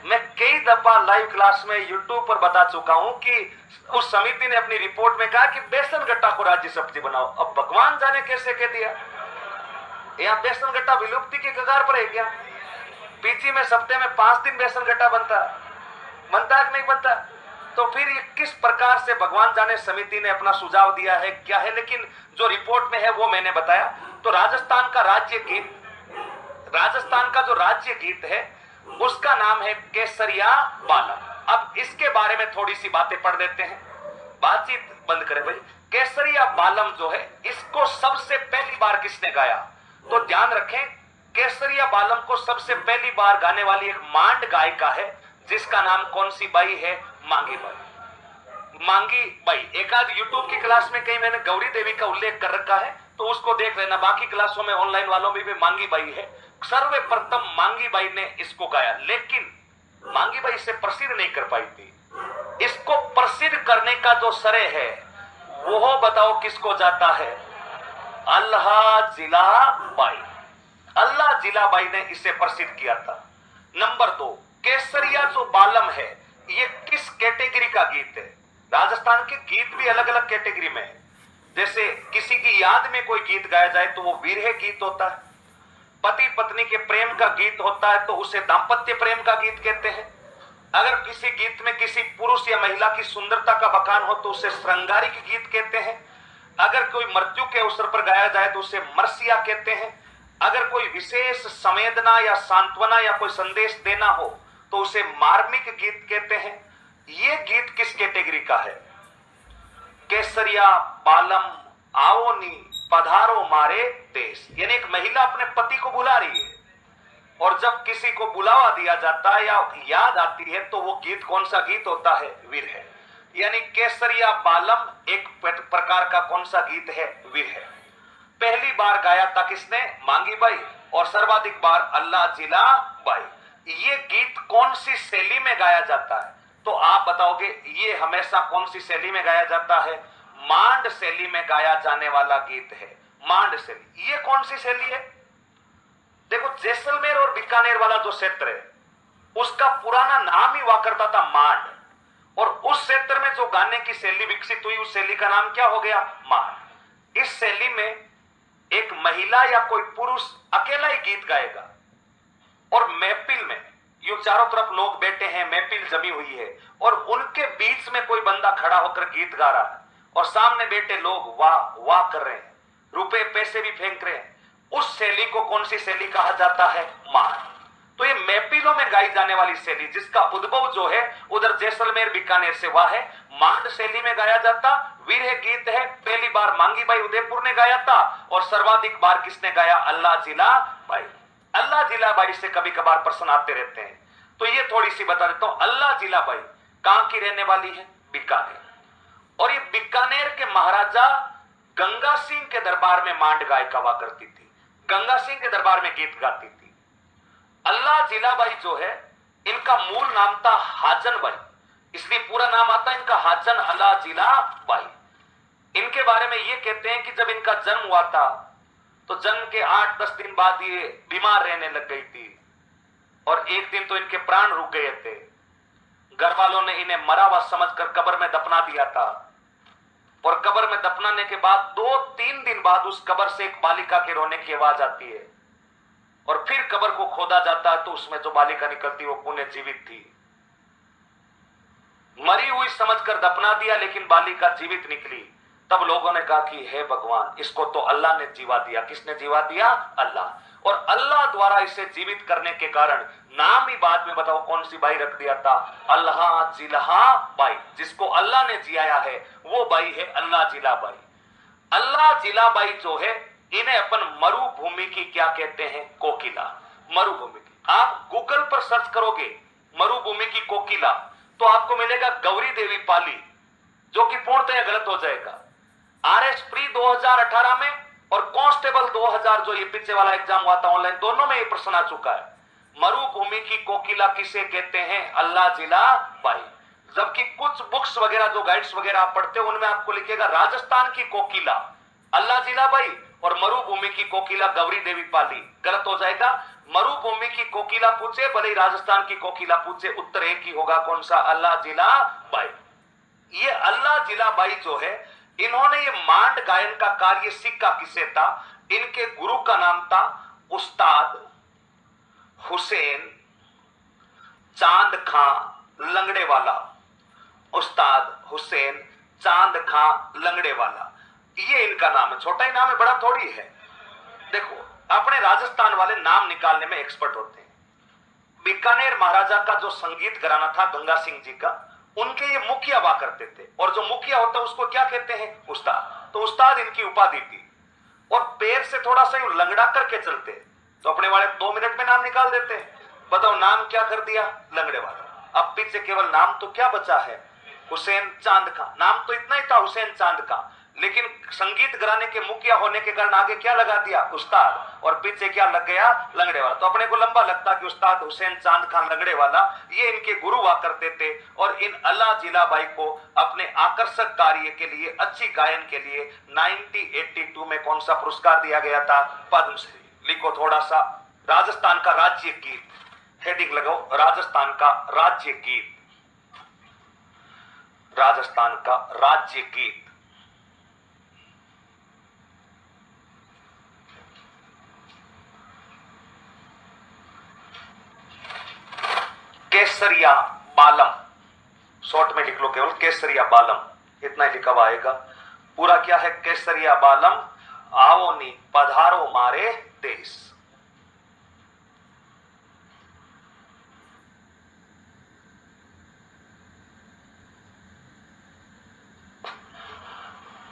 मैं कई दफा लाइव क्लास में यूट्यूब पर बता चुका हूं कि उस समिति ने अपनी रिपोर्ट में कहा कि बेसन गट्टा को राज्य सब्जी बनाओ। अब भगवान जाने कैसे कह दिया, यहां बेसन गट्टा विलुप्ति की कगार पर है क्या? पीजी में सप्ताह में 5 दिन बेसन गट्टा बनता है कि नहीं बनता? तो फिर ये किस प्रकार से भगवान जाने समिति ने अपना सुझाव दिया है, क्या है? लेकिन जो रिपोर्ट में है वो मैंने बताया। तो राजस्थान का राज्य गीत, राजस्थान का जो राज्य गीत है उसका नाम है केसरिया बालम। अब इसके बारे में थोड़ी सी बातें पढ़ देते हैं, बातचीत बंद करें भाई। केसरिया बालम जो है इसको सबसे पहली बार किसने गाया? तो ध्यान रखें, केसरिया बालम को सबसे पहली बार गाने वाली एक मांड गायिका है जिसका नाम कौन सी बाई है? मांगी बाई। मांगी बाई, एक आध यूट्यूब की क्लास में कहीं मैंने गौरी देवी का उल्लेख कर रखा है तो उसको देख लेना, बाकी क्लासों में ऑनलाइन वालों में भी मांगी बाई है। सर्वप्रथम मांगी बाई ने इसको गाया, लेकिन मांगी बाई इसे प्रसिद्ध नहीं कर पाई थी। इसको प्रसिद्ध करने का जो श्रेय है वो बताओ किसको जाता है? अल्लाह जिला बाई। अल्लाह जिला बाई ने इसे प्रसिद्ध किया था। नंबर 2, केसरिया जो बालम है ये किस कैटेगरी का गीत है? राजस्थान के गीत भी अलग अलग कैटेगरी में है। जैसे किसी की याद में कोई गीत गाया जाए तो वो विरह गीत होता है, पति पत्नी के प्रेम का गीत होता है तो उसे दाम्पत्य प्रेम का गीत कहते हैं। अगर किसी गीत में किसी पुरुष या महिला की सुंदरता का बखान हो तो उसे श्रृंगारिक गीत कहते हैं। अगर कोई मृत्यु के अवसर पर गाया जाए तो उसे मर्सिया कहते हैं। अगर कोई विशेष संवेदना या सांत्वना या कोई संदेश देना हो तो उसे मार्मिक गीत कहते हैं। ये गीत किस कैटेगरी का है? केसरिया बालम आओनी पधारो मारे देश, यानी एक महिला अपने पति को बुला रही है और जब किसी को बुलावा दिया जाता है या याद आती है तो वो गीत कौन सा गीत होता है? विरह। यानी केसरिया बालम एक प्रकार का कौन सा गीत है? विरह। पहली बार गाया था किसने? मांगी बाई, और सर्वाधिक बार अल्लाह जिला बाई। ये गीत कौन सी शैली में गाया जाता है? तो आप बताओगे ये हमेशा कौन सी शैली में गाया जाता है? मांड शैली में गाया जाने वाला गीत है, मांड शैली। ये कौन सी शैली है? देखो, जैसलमेर और बीकानेर वाला जो क्षेत्र है उसका पुराना नाम ही हुआ करता था मांड, और उस क्षेत्र में जो गाने की शैली विकसित हुई उस शैली का नाम क्या हो गया? मांड। इस शैली में एक महिला या कोई पुरुष अकेला ही गीत गाएगा और महफिल में यूं चारों तरफ लोग बैठे हैं, महफिल जमी हुई है और उनके बीच में कोई बंदा खड़ा होकर गीत गा रहा है और सामने बैठे लोग वाह वाह कर रहे हैं, रुपए पैसे भी फेंक रहे हैं। उस शैली को कौन सी शैली कहा जाता है? मांड। तो ये महफिलों में गाई जाने वाली शैली जिसका उद्भव जो है उधर जैसलमेर बीकानेर से, वह है मांड शैली में गाया जाता वीर गीत है। पहली बार मांगी बाई उदयपुर ने गाया था और सर्वाधिक बार किसने गाया? अल्लाह जिला बाई। अल्लाह जिला बाई से कभी कभार प्रश्न आते रहते हैं, तो ये थोड़ी सी बता देता हूं। अल्लाह जिला बाई कहां की रहने वाली है? बीकानेर। और ये बीकानेर के महाराजा गंगा सिंह के दरबार में मांड गायिका हुआ करती थी, गंगा सिंह के दरबार में गीत गाती थी। अल्लाह जिलाबाई जो है इनका मूल नाम था हाजन बाई, इसलिए पूरा नाम आता है इनका हाजन अल्लाह जिलाबाई। इनके बारे में ये कहते हैं कि जब इनका जन्म हुआ था तो जन्म के 8-10 दिन बाद ये बीमार रहने लग गई थी और एक दिन तो इनके प्राण रुक गए थे। घर वालों ने इन्हें मरा हुआ समझकर कब्र में दफना दिया था और कब्र में दफनाने के बाद 2-3 दिन बाद उस कब्र से एक बालिका के रोने की आवाज आती है और फिर कब्र को खोदा जाता है तो उसमें जो बालिका निकलती वो पुण्य जीवित थी। मरी हुई समझकर दफना दिया लेकिन बालिका जीवित निकली। तब लोगों ने कहा कि हे भगवान, इसको तो अल्लाह ने जीवा दिया। किसने जीवा दिया? अल्लाह। और अल्लाह द्वारा इसे जीवित करने के कारण नाम ही बाद में बताओ कौन सी बाई रख दिया था? अल्लाह जिला बाई। जिसको अल्लाह ने जियाया है वो बाई है अल्लाह जिला बाई। अल्लाह जिला बाई जो है इन्हें अपन मरुभूमि की क्या कहते हैं? कोकिला। मरुभूमि की आप गूगल पर सर्च करोगे मरुभूमि की कोकिला तो आपको मिलेगा गौरी देवी पाली, जो कि पूर्णतः गलत हो जाएगा। आरएस प्री 2018 में और कांस्टेबल 2000 जो ये पीछे वाला एग्जाम हुआ था ऑनलाइन, दोनों में ये प्रश्न आ चुका है। मरुभूमि की कोकिला किसे कहते हैं? अल्लाह जिला बाई। जबकि कुछ बुक्स वगैरह जो गाइड्स वगैरह आप पढ़ते हो उनमें आपको लिखेगा राजस्थान की कोकिला अल्लाह जिला बाई और मरुभूमि की कोकिला गौरी देवी पाली। गलत हो जाएगा। मरुभूमि की कोकिला पूछे भले ही राजस्थान की कोकिला पूछे, उत्तर एक ही होगा। कौन सा? अल्लाह जिला बाई। ये अल्लाह जिला बाई जो है इन्होंने ये मांड गायन का कार्य सीखा किसे था? इनके गुरु का नाम था उस्ताद हुसैन चांद खां लंगड़े वाला। उस्ताद हुसैन चांद खां लंगड़े वाला, ये इनका नाम है। छोटा ही नाम है, बड़ा थोड़ी है। देखो अपने राजस्थान वाले नाम निकालने में एक्सपर्ट होते हैं। बीकानेर महाराजा का जो संगीत घराना था गंगा सिंह जी का, उनके ये मुखिया हुआ करते थे और जो मुखिया होता है उसको क्या कहते हैं? उस्ताद। तो उस्ताद इनकी उपाधि थी और पैर से थोड़ा सा लंगड़ा करके चलते तो अपने वाले 2 मिनट में नाम निकाल देते हैं। बताओ नाम क्या कर दिया? लंगड़े वाला। अब पीछे केवल नाम तो क्या बचा है? हुसैन चांद का। नाम तो इतना ही था हुसैन चांद का, लेकिन संगीत घराने के मुखिया होने के कारण आगे क्या लगा दिया? उस्ताद। और पीछे क्या लग गया? लंगड़े वाला। तो अपने को लंबा लगता कि उस्ताद हुसैन चांद खान लंगड़े वाला, ये इनके गुरु हुआ करते थे। और इन अल्लाह जिला बाई को अपने आकर्षक कार्य के लिए, अच्छी गायन के लिए 1982 में कौन सा पुरस्कार दिया गया था? पद्मश्री। लिखो थोड़ा सा, राजस्थान का राज्य गीत, हेडिंग लगाओ राजस्थान का राज्य गीत। राजस्थान का राज्य गीत। केसरिया बालम, शॉर्ट में लिख लो केवल केसरिया बालम, इतना ही लिखा हुआ आएगा। पूरा क्या है? केसरिया बालम आओ नी पधारो मारे देश।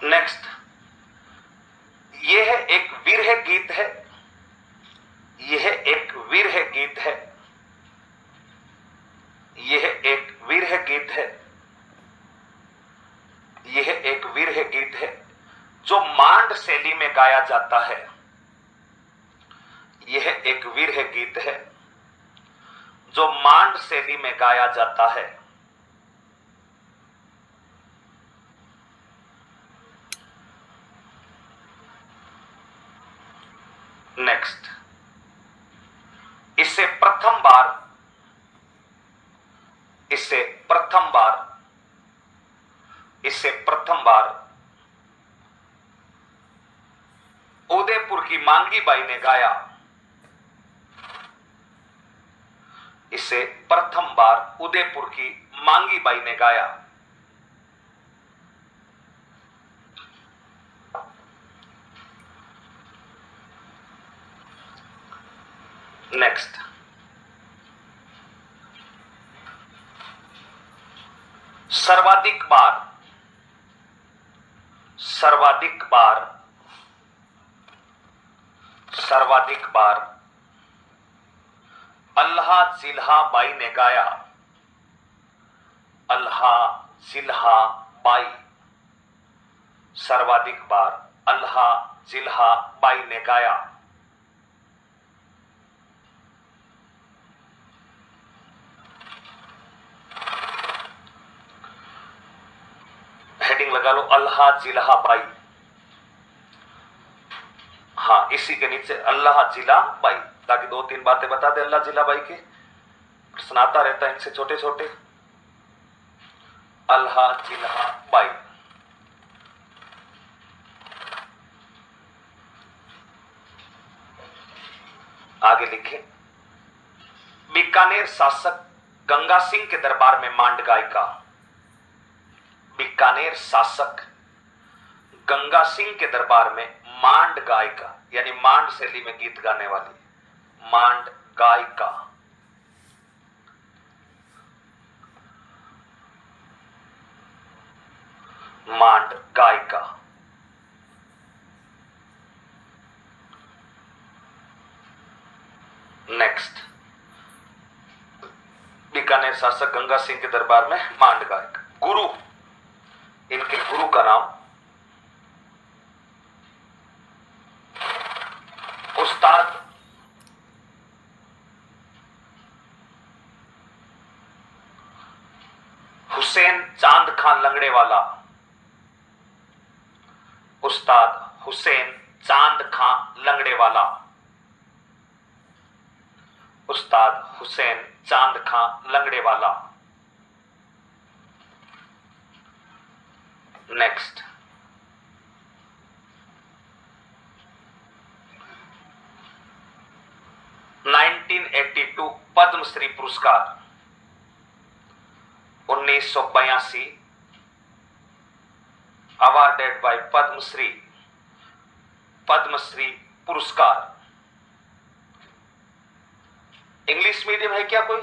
नेक्स्ट, यह है एक विरह गीत है। यह एक विरह गीत है। यह एक विरह गीत है। यह एक विरह गीत है जो मांड शैली में गाया जाता है। यह एक विरह गीत है जो मांड शैली में गाया जाता है। नेक्स्ट, इसे प्रथम बार उदयपुर की मांगी बाई ने गाया। इसे प्रथम बार उदयपुर की मांगी बाई ने गाया। नेक्स्ट, सर्वाधिक बार अल्लाह जिल्हा बाई ने गाया। अल्लाह जिल्हा बाई, सर्वाधिक बार अल्लाह जिल्हा बाई ने गाया। हेडिंग लगा लो, अल्लाह जिल्हा बाई। हाँ, इसी के नीचे अल्लाह जिला बाई, ताकि 2-3 बातें बता दे अल्लाह जिला बाई की, सुनाता रहता है इनसे छोटे छोटे। अल्लाह जिला बाई। आगे लिखे, बीकानेर शासक गंगा सिंह के दरबार में मांड गायिका। बीकानेर शासक गंगा सिंह के दरबार में मांड गायिका, यानी मांड शैली में गीत गाने वाली मांड गायिका। मांड गायिका। नेक्स्ट, बीकानेर शासक गंगा सिंह के दरबार में मांड गायक। गुरु, इनके गुरु का नाम उस्ताद हुसैन चांद खान लंगड़ेवाला। उस्ताद हुसैन चांद खान लंगड़ेवाला। उस्ताद हुसैन चांद खान लंगड़ेवाला। नेक्स्ट, (1982) पद्मश्री पुरस्कार, 1982 अवार्डेड बाय पद्मश्री पुरस्कार। इंग्लिश मीडियम है क्या कोई?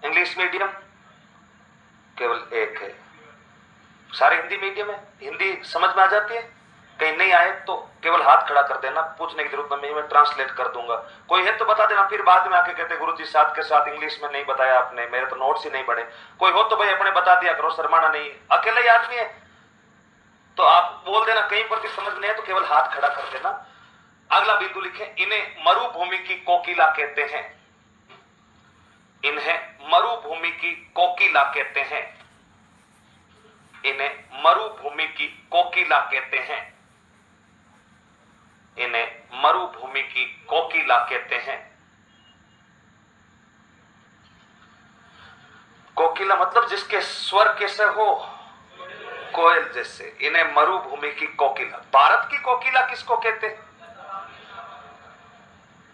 इंग्लिश मीडियम केवल एक है, सारे हिंदी मीडियम है। हिंदी समझ में आ जाती है? कहीं नहीं आए तो केवल हाथ खड़ा कर देना, पूछने की जरूरत नहीं, मैं ट्रांसलेट कर दूंगा। कोई है तो बता देना, फिर बाद में आके कहते गुरुजी साथ के साथ इंग्लिश में नहीं बताया आपने, मेरे तो नोट्स ही नहीं पढ़े। कोई हो तो भाई अपने बता दिया करो, शर्माना नहीं। अकेला ही आदमी है तो आप बोल देना, कहीं पर भी समझ नहीं है तो केवल हाथ खड़ा कर देना। अगला बिंदु लिखे, इन्हें मरुभूमि की कोकिला कहते हैं। इन्हें मरुभूमि की कोकिला कहते हैं। इन्हें मरुभूमि की कोकिला कहते हैं। इन्हें मरुभूमि की कोकिला कहते हैं। कोकिला मतलब जिसके स्वर कैसे हो, कोयल जैसे। इन्हें मरुभूमि की कोकिला। भारत की कोकिला किसको कहते हैं?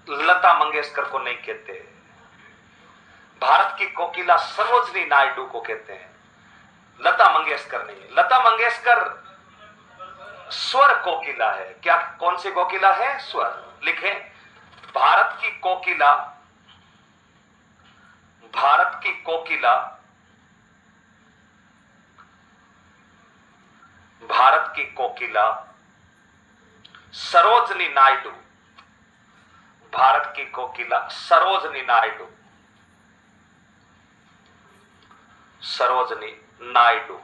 लता मंगेशकर को नहीं कहते। भारत की कोकिला सरोजनी नायडू को कहते हैं, लता मंगेशकर नहीं है। लता मंगेशकर स्वर कोकिला है। क्या, कौन सी कोकिला है? स्वर। लिखें, भारत की कोकिला, भारत की कोकिला, भारत की कोकिला सरोजनी नायडू। भारत की कोकिला सरोजनी नायडू। सरोजनी नायडू।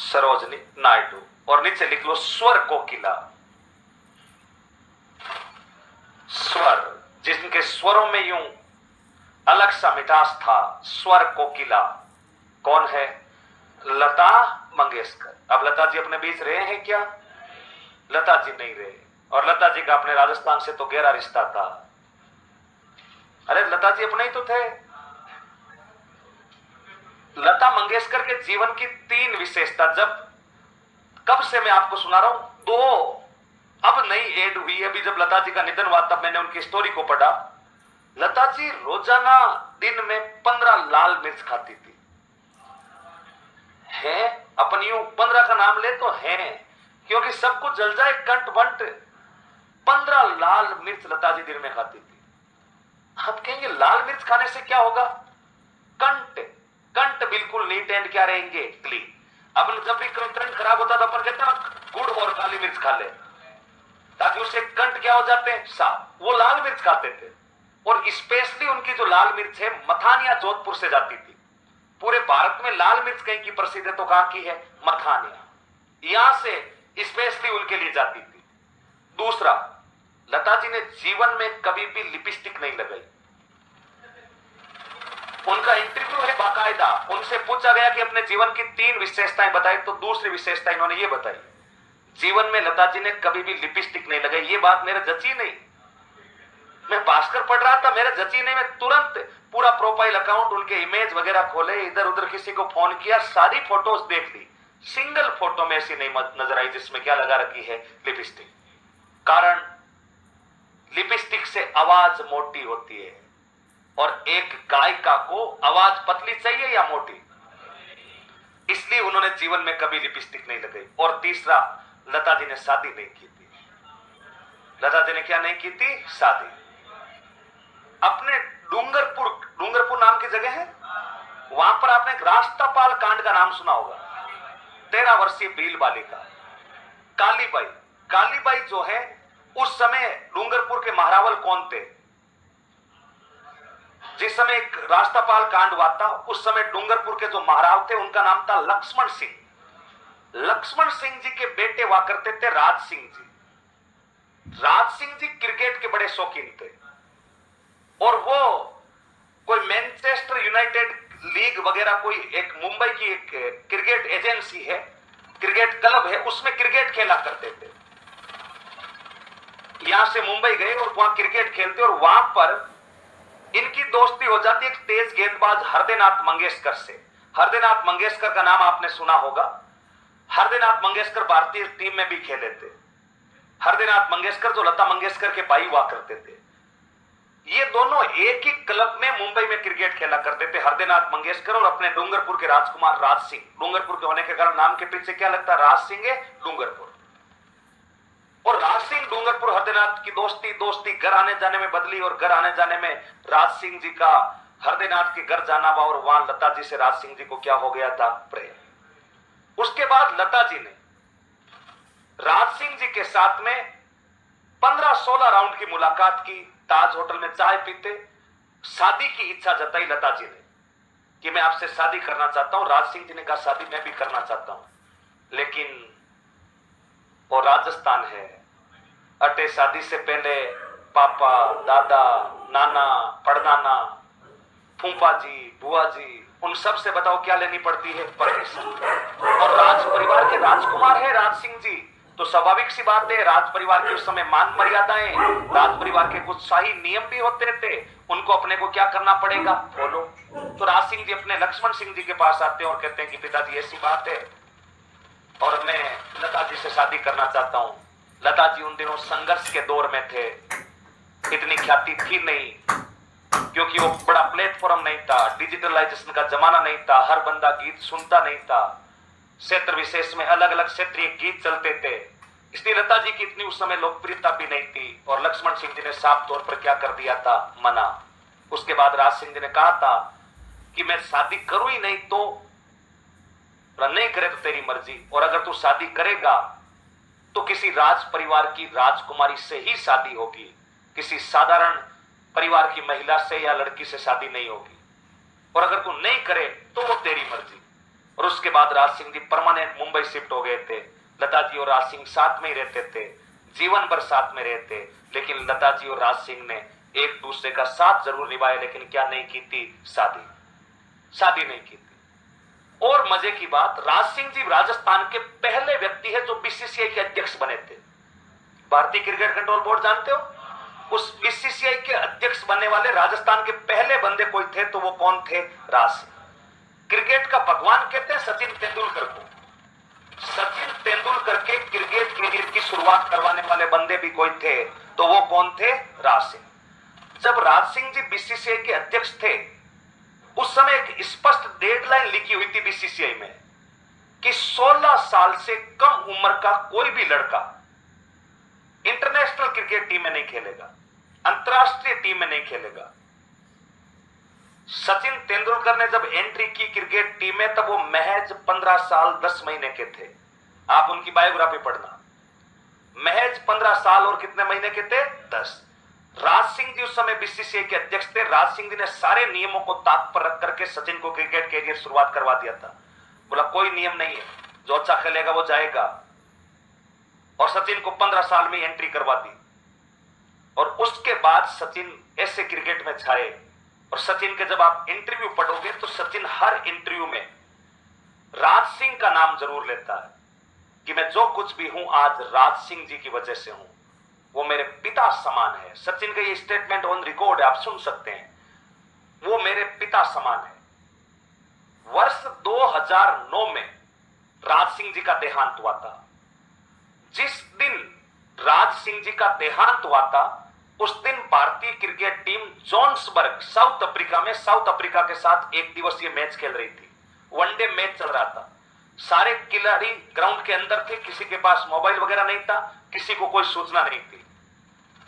सरोजनी नायडू। और नीचे लिख लो स्वर कोकिला। स्वर, जिनके स्वरों में यूं अलग सा मिठास था, स्वर कोकिला। कौन है? लता मंगेशकर। अब लता जी अपने बीच रहे हैं क्या? लता जी नहीं रहे। और लता जी का अपने राजस्थान से तो गहरा रिश्ता था। अरे लता जी अपने ही तो थे। लता मंगेशकर के जीवन की 3 विशेषता, जब कब से मैं आपको सुना रहा हूं, 2 अब नई एड हुई है, अभी जब लता जी का निधन हुआ तब मैंने उनकी स्टोरी को पढ़ा। लता जी रोजाना दिन में 15 लाल मिर्च खाती थी। है अपन यूं 15 का नाम ले तो है, क्योंकि सब कुछ जल जाए कंठ बंट। 15 लाल मिर्च लता जी दिन में खाती थी। आप कहेंगे लाल मिर्च खाने से क्या होगा? कंठ कंठ बिल्कुल नीट एंड क्या रहेंगे, क्लीन। अपन जब भी कंठ खराब होता तो अपन कहते हैं गुड़ और काली मिर्च खा ले, ताकि उससे कंठ क्या हो जाते हैं, साफ। वो लाल मिर्च खाते थे, और स्पेशली उनकी जो लाल मिर्च है मथानिया जोधपुर से जाती थी। पूरे भारत में लाल मिर्च कहीं की प्रसिद्ध है तो कहां की है? मथानिया, यहां से स्पेशली उनके लिए जाती थी। दूसरा, लता जी ने जीवन में कभी भी लिपस्टिक नहीं लगाई। उनका इंटरव्यू है बाकायदा, उनसे पूछा गया कि अपने जीवन की 3 विशेषताएं बताई, तो दूसरी विशेषता इन्होंने ये बताई, जीवन में लता जी ने कभी भी लिपस्टिक नहीं लगाई। ये बात मेरे जची नहीं, मैं भास्कर पढ़ रहा था, मेरे जची नहीं। मैं तुरंत पूरा प्रोफाइल अकाउंट, उनके इमेज वगैरह खोले, इधर उधर किसी को फोन किया, सारी फोटोज देख ली, सिंगल फोटो में ऐसी नहीं नजर आई जिसमें क्या लगा रखी है, लिपस्टिक। कारण लिपस्टिक से आवाज मोटी होती है, और एक गायिका को आवाज पतली चाहिए या मोटी, इसलिए उन्होंने जीवन में कभी लिपस्टिक नहीं लगाई। और तीसरा, लता जी ने शादी नहीं की थी। लता जी ने क्या नहीं की थी? शादी। अपने डूंगरपुर नाम की जगह है, वहां पर आपने राष्ट्रपाल कांड का नाम सुना होगा। 13 वर्षीय बील बालिका कालीबाई। कालीबाई जो है, उस समय डूंगरपुर के महारावल कौन थे? जिस समय एक राष्ट्रपाल कांड हुआ था, उस समय डूंगरपुर के जो महाराव थे उनका नाम था लक्ष्मण सिंह। लक्ष्मण सिंह जी के बेटे हुआ करते थे राज सिंह जी। राज सिंह जी क्रिकेट के बड़े शौकीन थे, और वो कोई मैनचेस्टर यूनाइटेड लीग वगैरह, कोई एक मुंबई की एक क्रिकेट एजेंसी है, क्रिकेट क्लब है, उसमें क्रिकेट खेला करते थे। यहां से मुंबई गए और वहां क्रिकेट खेलते, और वहां पर इनकी दोस्ती हो जाती है एक तेज गेंदबाज हरदेनाथ मंगेशकर से। हरदेनाथ मंगेशकर का नाम आपने सुना होगा। हरदेनाथ मंगेशकर भारतीय टीम में भी खेले थे। हरदेनाथ मंगेशकर जो लता मंगेशकर के भाई हुआ करते थे, ये दोनों एक ही क्लब में मुंबई में क्रिकेट खेला करते थे, हरदेनाथ मंगेशकर और अपने डूंगरपुर के राजकुमार राज सिंह। डूंगरपुर के होने के कारण नाम के पीछे क्या लगता है? राज सिंह है, डूंगरपुर। और राज सिंह डूंगरपुर हरदेनाथ की दोस्ती घर आने जाने में बदली, और घर आने जाने में राज सिंह जी का हरदेनाथ के घर जाना हुआ, और वहां लता जी से राज सिंह जी को क्या हो गया था? प्रेम। उसके बाद लता जी ने राज सिंह जी के साथ में 15-16 राउंड की मुलाकात की, ताज होटल में चाय पीते, शादी की इच्छा जताई लता जी ने कि मैं आपसे शादी करना चाहता हूं। राज सिंह जी ने कहा शादी मैं भी करना चाहता हूं, लेकिन वो राजस्थान है, अटे शादी से पहले पापा, दादा, नाना, पड़नाना, फूफा जी, बुआ जी, उन सब से बताओ क्या लेनी पड़ती है? परमिशन। और राज परिवार के राजकुमार है राज सिंह जी, तो स्वाभाविक सी बात है, राज परिवार की उस समय मान मर्यादाएं, राज परिवार के कुछ शाही नियम भी होते थे, उनको अपने को क्या करना पड़ेगा? फॉलो। तो राज सिंह जी अपने लक्ष्मण सिंह जी के पास आते हैं और कहते हैं कि पिताजी ऐसी बात है, और मैं लता जी से शादी करना चाहता हूं। लता जी उन दिनों संघर्ष के दौर में थे, इतनी ख्याति थी नहीं, क्योंकि वो बड़ा प्लेटफॉर्म नहीं था, डिजिटलाइजेशन का जमाना नहीं था, हर बंदा गीत सुनता नहीं था, क्षेत्र विशेष में अलग अलग क्षेत्रीय गीत चलते थे, इसलिए लता जी की इतनी उस समय लोकप्रियता भी नहीं थी। और लक्ष्मण सिंह जी ने साफ तौर पर क्या कर दिया था? मना। उसके बाद राज सिंह जी ने कहा था कि मैं शादी करूं ही नहीं तो नहीं करे तो तेरी मर्जी, और अगर तू शादी करेगा तो किसी राज परिवार की राजकुमारी से ही शादी होगी, किसी साधारण परिवार की महिला से या लड़की से शादी नहीं होगी, और अगर तू नहीं करे तो वो तेरी मर्जी। और उसके बाद राज सिंह जी परमानेंट मुंबई शिफ्ट हो गए थे। लता जी और राज सिंह साथ में ही रहते थे, जीवन भर साथ में रहते, लेकिन लता जी और राज सिंह ने एक दूसरे का साथ जरूर निभाया, लेकिन क्या नहीं की थी? शादी नहीं की थी। और मजे की बात, राज सिंह जी राजस्थान के पहले व्यक्ति है जो बीसीसीआई के अध्यक्ष बने थे। भारतीय क्रिकेट कंट्रोल बोर्ड जानते हो, उस बीसीसीआई के अध्यक्ष बनने वाले राजस्थान के पहले बंदे कोई थे तो वो कौन थे? राज सिंह। क्रिकेट का भगवान कहते हैं सचिन तेंदुलकर को, सचिन तेंदुलकर के क्रिकेट करियर की शुरुआत करवाने वाले बंदे भी कोई थे, तो वो कौन थे? राज सिंह। जब राज सिंह जी बीसीसीआई के अध्यक्ष थे, उस समय एक स्पष्ट डेडलाइन लिखी हुई थी बीसीसीआई में कि 16 साल से कम उम्र का कोई भी लड़का इंटरनेशनल क्रिकेट टीम में नहीं खेलेगा, अंतरराष्ट्रीय टीम में नहीं खेलेगा। सचिन तेंदुलकर ने जब एंट्री की क्रिकेट टीम में, तब वो महज 15 साल 10 महीने के थे। आप उनकी बायोग्राफी पढ़ना, महज 15 साल और कितने महीने के थे? 10। राज सिंह जी उस समय बीसीसीआई के अध्यक्ष थे। राज सिंह जी ने सारे नियमों को ताक पर रख करके सचिन को क्रिकेट कैरियर शुरुआत करवा दिया था। बोला कोई नियम नहीं है, जो अच्छा खेलेगा वो जाएगा, और सचिन को 15 साल में एंट्री करवा दी। और उसके बाद सचिन ऐसे क्रिकेट में छाए, और सचिन के जब आप इंटरव्यू पढ़ोगे तो सचिन हर इंटरव्यू में राज सिंह का नाम जरूर लेता है कि मैं जो कुछ भी हूं आज राज सिंह जी की वजह से हूं, वो मेरे पिता समान है। सचिन का ये स्टेटमेंट ऑन रिकॉर्ड है, आप सुन सकते हैं, वो मेरे पिता समान है। वर्ष 2009 में राज सिंह जी का देहांत हुआ था। जिस दिन राज सिंह जी का देहांत हुआ था, उस दिन भारतीय cricket team Johannesburg south Africa में साउथ अफ्रीका के साथ एक दिवसीय मैच खेल रही थी। वनडे मैच चल रहा था। सारे खिलाड़ी ग्राउंड के अंदर थे, किसी के पास मोबाइल वगैरह नहीं था, किसी को कोई सूचना नहीं थी।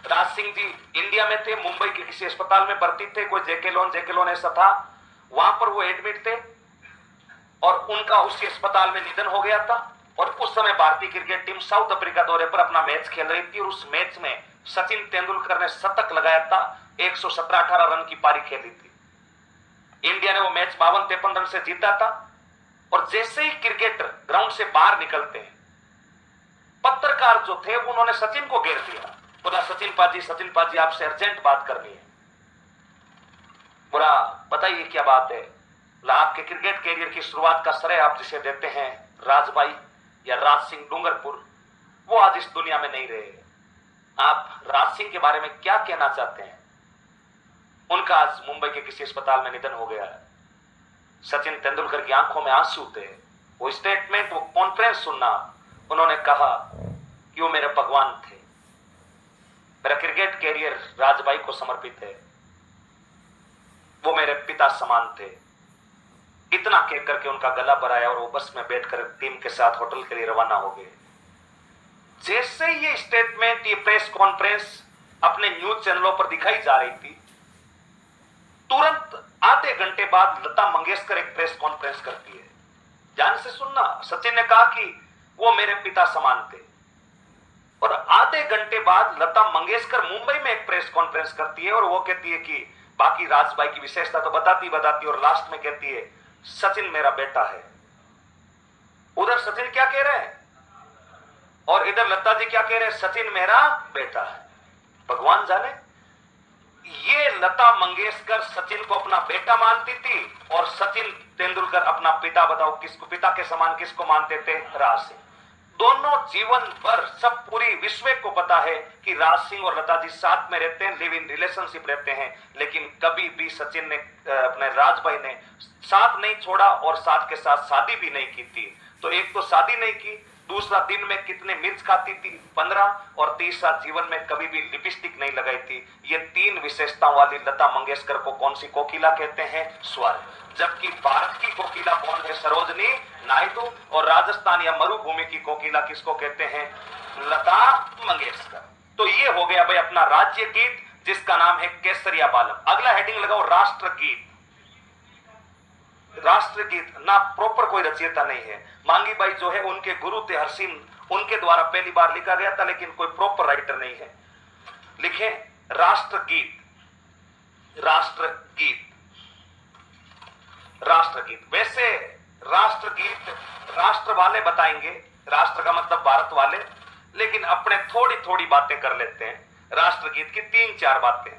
राज सिंह जी इंडिया में थे, मुंबई के किसी अस्पताल में भर्ती थे, कोई जेके लोन ऐसा था, वहां पर वो एडमिट थे, और उनका उसी अस्पताल में निधन हो गया था। और उस समय भारतीय क्रिकेट टीम साउथ अफ्रीका दौरे पर अपना मैच खेल रही थी, और उस मैच में सचिन तेंदुलकर ने शतक लगाया था। 117-18 रन की पारी खेली थी। इंडिया ने वो मैच 52-53 रन से जीता था। और जैसे ही क्रिकेटर ग्राउंड से बाहर निकलते हैं, पत्रकार जो थे उन्होंने सचिन को घेर दिया। बोला सचिन पाजी आपसे अर्जेंट बात करनी है। बोला बताइए क्या बात है? आपके क्रिकेट कैरियर की शुरुआत का श्रेय आप जिसे देते हैं राजबाई या राज सिंह डूंगरपुर, वो आज इस दुनिया में नहीं रहे। आप राज सिंह के बारे में क्या कहना चाहते हैं? उनका आज मुंबई के किसी अस्पताल में निधन हो गया है। सचिन तेंदुलकर की आंखों में आंसू थे। वो स्टेटमेंट, वो कॉन्फ्रेंस सुनना, उन्होंने कहा कि वो मेरे भगवान थे, मेरा क्रिकेट कैरियर राजबाई को समर्पित है, वो मेरे पिता समान थे। इतना कह करके उनका गला भराया और वो बस में बैठकर टीम के साथ होटल के लिए रवाना हो गए। जैसे ये स्टेटमेंट, ये प्रेस कॉन्फ्रेंस अपने न्यूज चैनलों पर दिखाई जा रही थी, तुरंत आधे घंटे बाद लता मंगेशकर एक प्रेस कॉन्फ्रेंस करती है। ध्यान से सुनना, सचिन ने कहा कि वो मेरे पिता समान थे। और आधे घंटे बाद लता मंगेशकर मुंबई में एक प्रेस कॉन्फ्रेंस करती है, और वो कहती है कि बाकी राजबाई की विशेषता तो बताती और लास्ट में कहती है सचिन मेरा बेटा है। उधर सचिन क्या कह रहे हैं और इधर लता जी क्या कह रहे हैं? सचिन मेरा बेटा है। भगवान जाने, ये लता मंगेशकर सचिन को अपना बेटा मानती थी, और सचिन तेंदुलकर अपना पिता, बताओ किसको पिता के समान किसको मानते थे? राज सिंह। दोनों जीवन भर सब पूरी विश्व को पता है कि राज सिंह और लता जी साथ में रहते हैं, लिव इन रिलेशनशिप रहते हैं, लेकिन कभी भी सचिन ने अपने राजभाई ने साथ नहीं छोड़ा और साथ के साथ शादी भी नहीं की थी। तो एक तो शादी नहीं की, दूसरा दिन में कितने मिर्च खाती थी 15, और तीसरा जीवन में कभी भी लिपस्टिक नहीं लगाई थी। ये 3 विशेषताओं वाली लता मंगेशकर को कौन सी कोकिला कहते हैं? स्वर। जबकि भारत की कोकिला कौन है? सरोजनी नायडू। और राजस्थान या मरुभूमि की कोकिला किसको कहते हैं? लता मंगेशकर। तो ये हो गया भाई अपना राज्य गीत, जिसका नाम है केसरिया बालम। अगला हेडिंग लगाओ राष्ट्रगीत। राष्ट्रगीत ना प्रॉपर कोई रचयिता नहीं है। मांगी बाई जो है उनके गुरु थे हरसिंह, उनके द्वारा पहली बार लिखा गया था, लेकिन कोई प्रॉपर राइटर नहीं है। लिखे राष्ट्रगीत। राष्ट्रगीत, राष्ट्रगीत। वैसे राष्ट्रगीत राष्ट्र वाले बताएंगे, राष्ट्र का मतलब भारत वाले, लेकिन अपने थोड़ी थोड़ी बातें कर लेते हैं। राष्ट्रगीत की 3-4 बातें।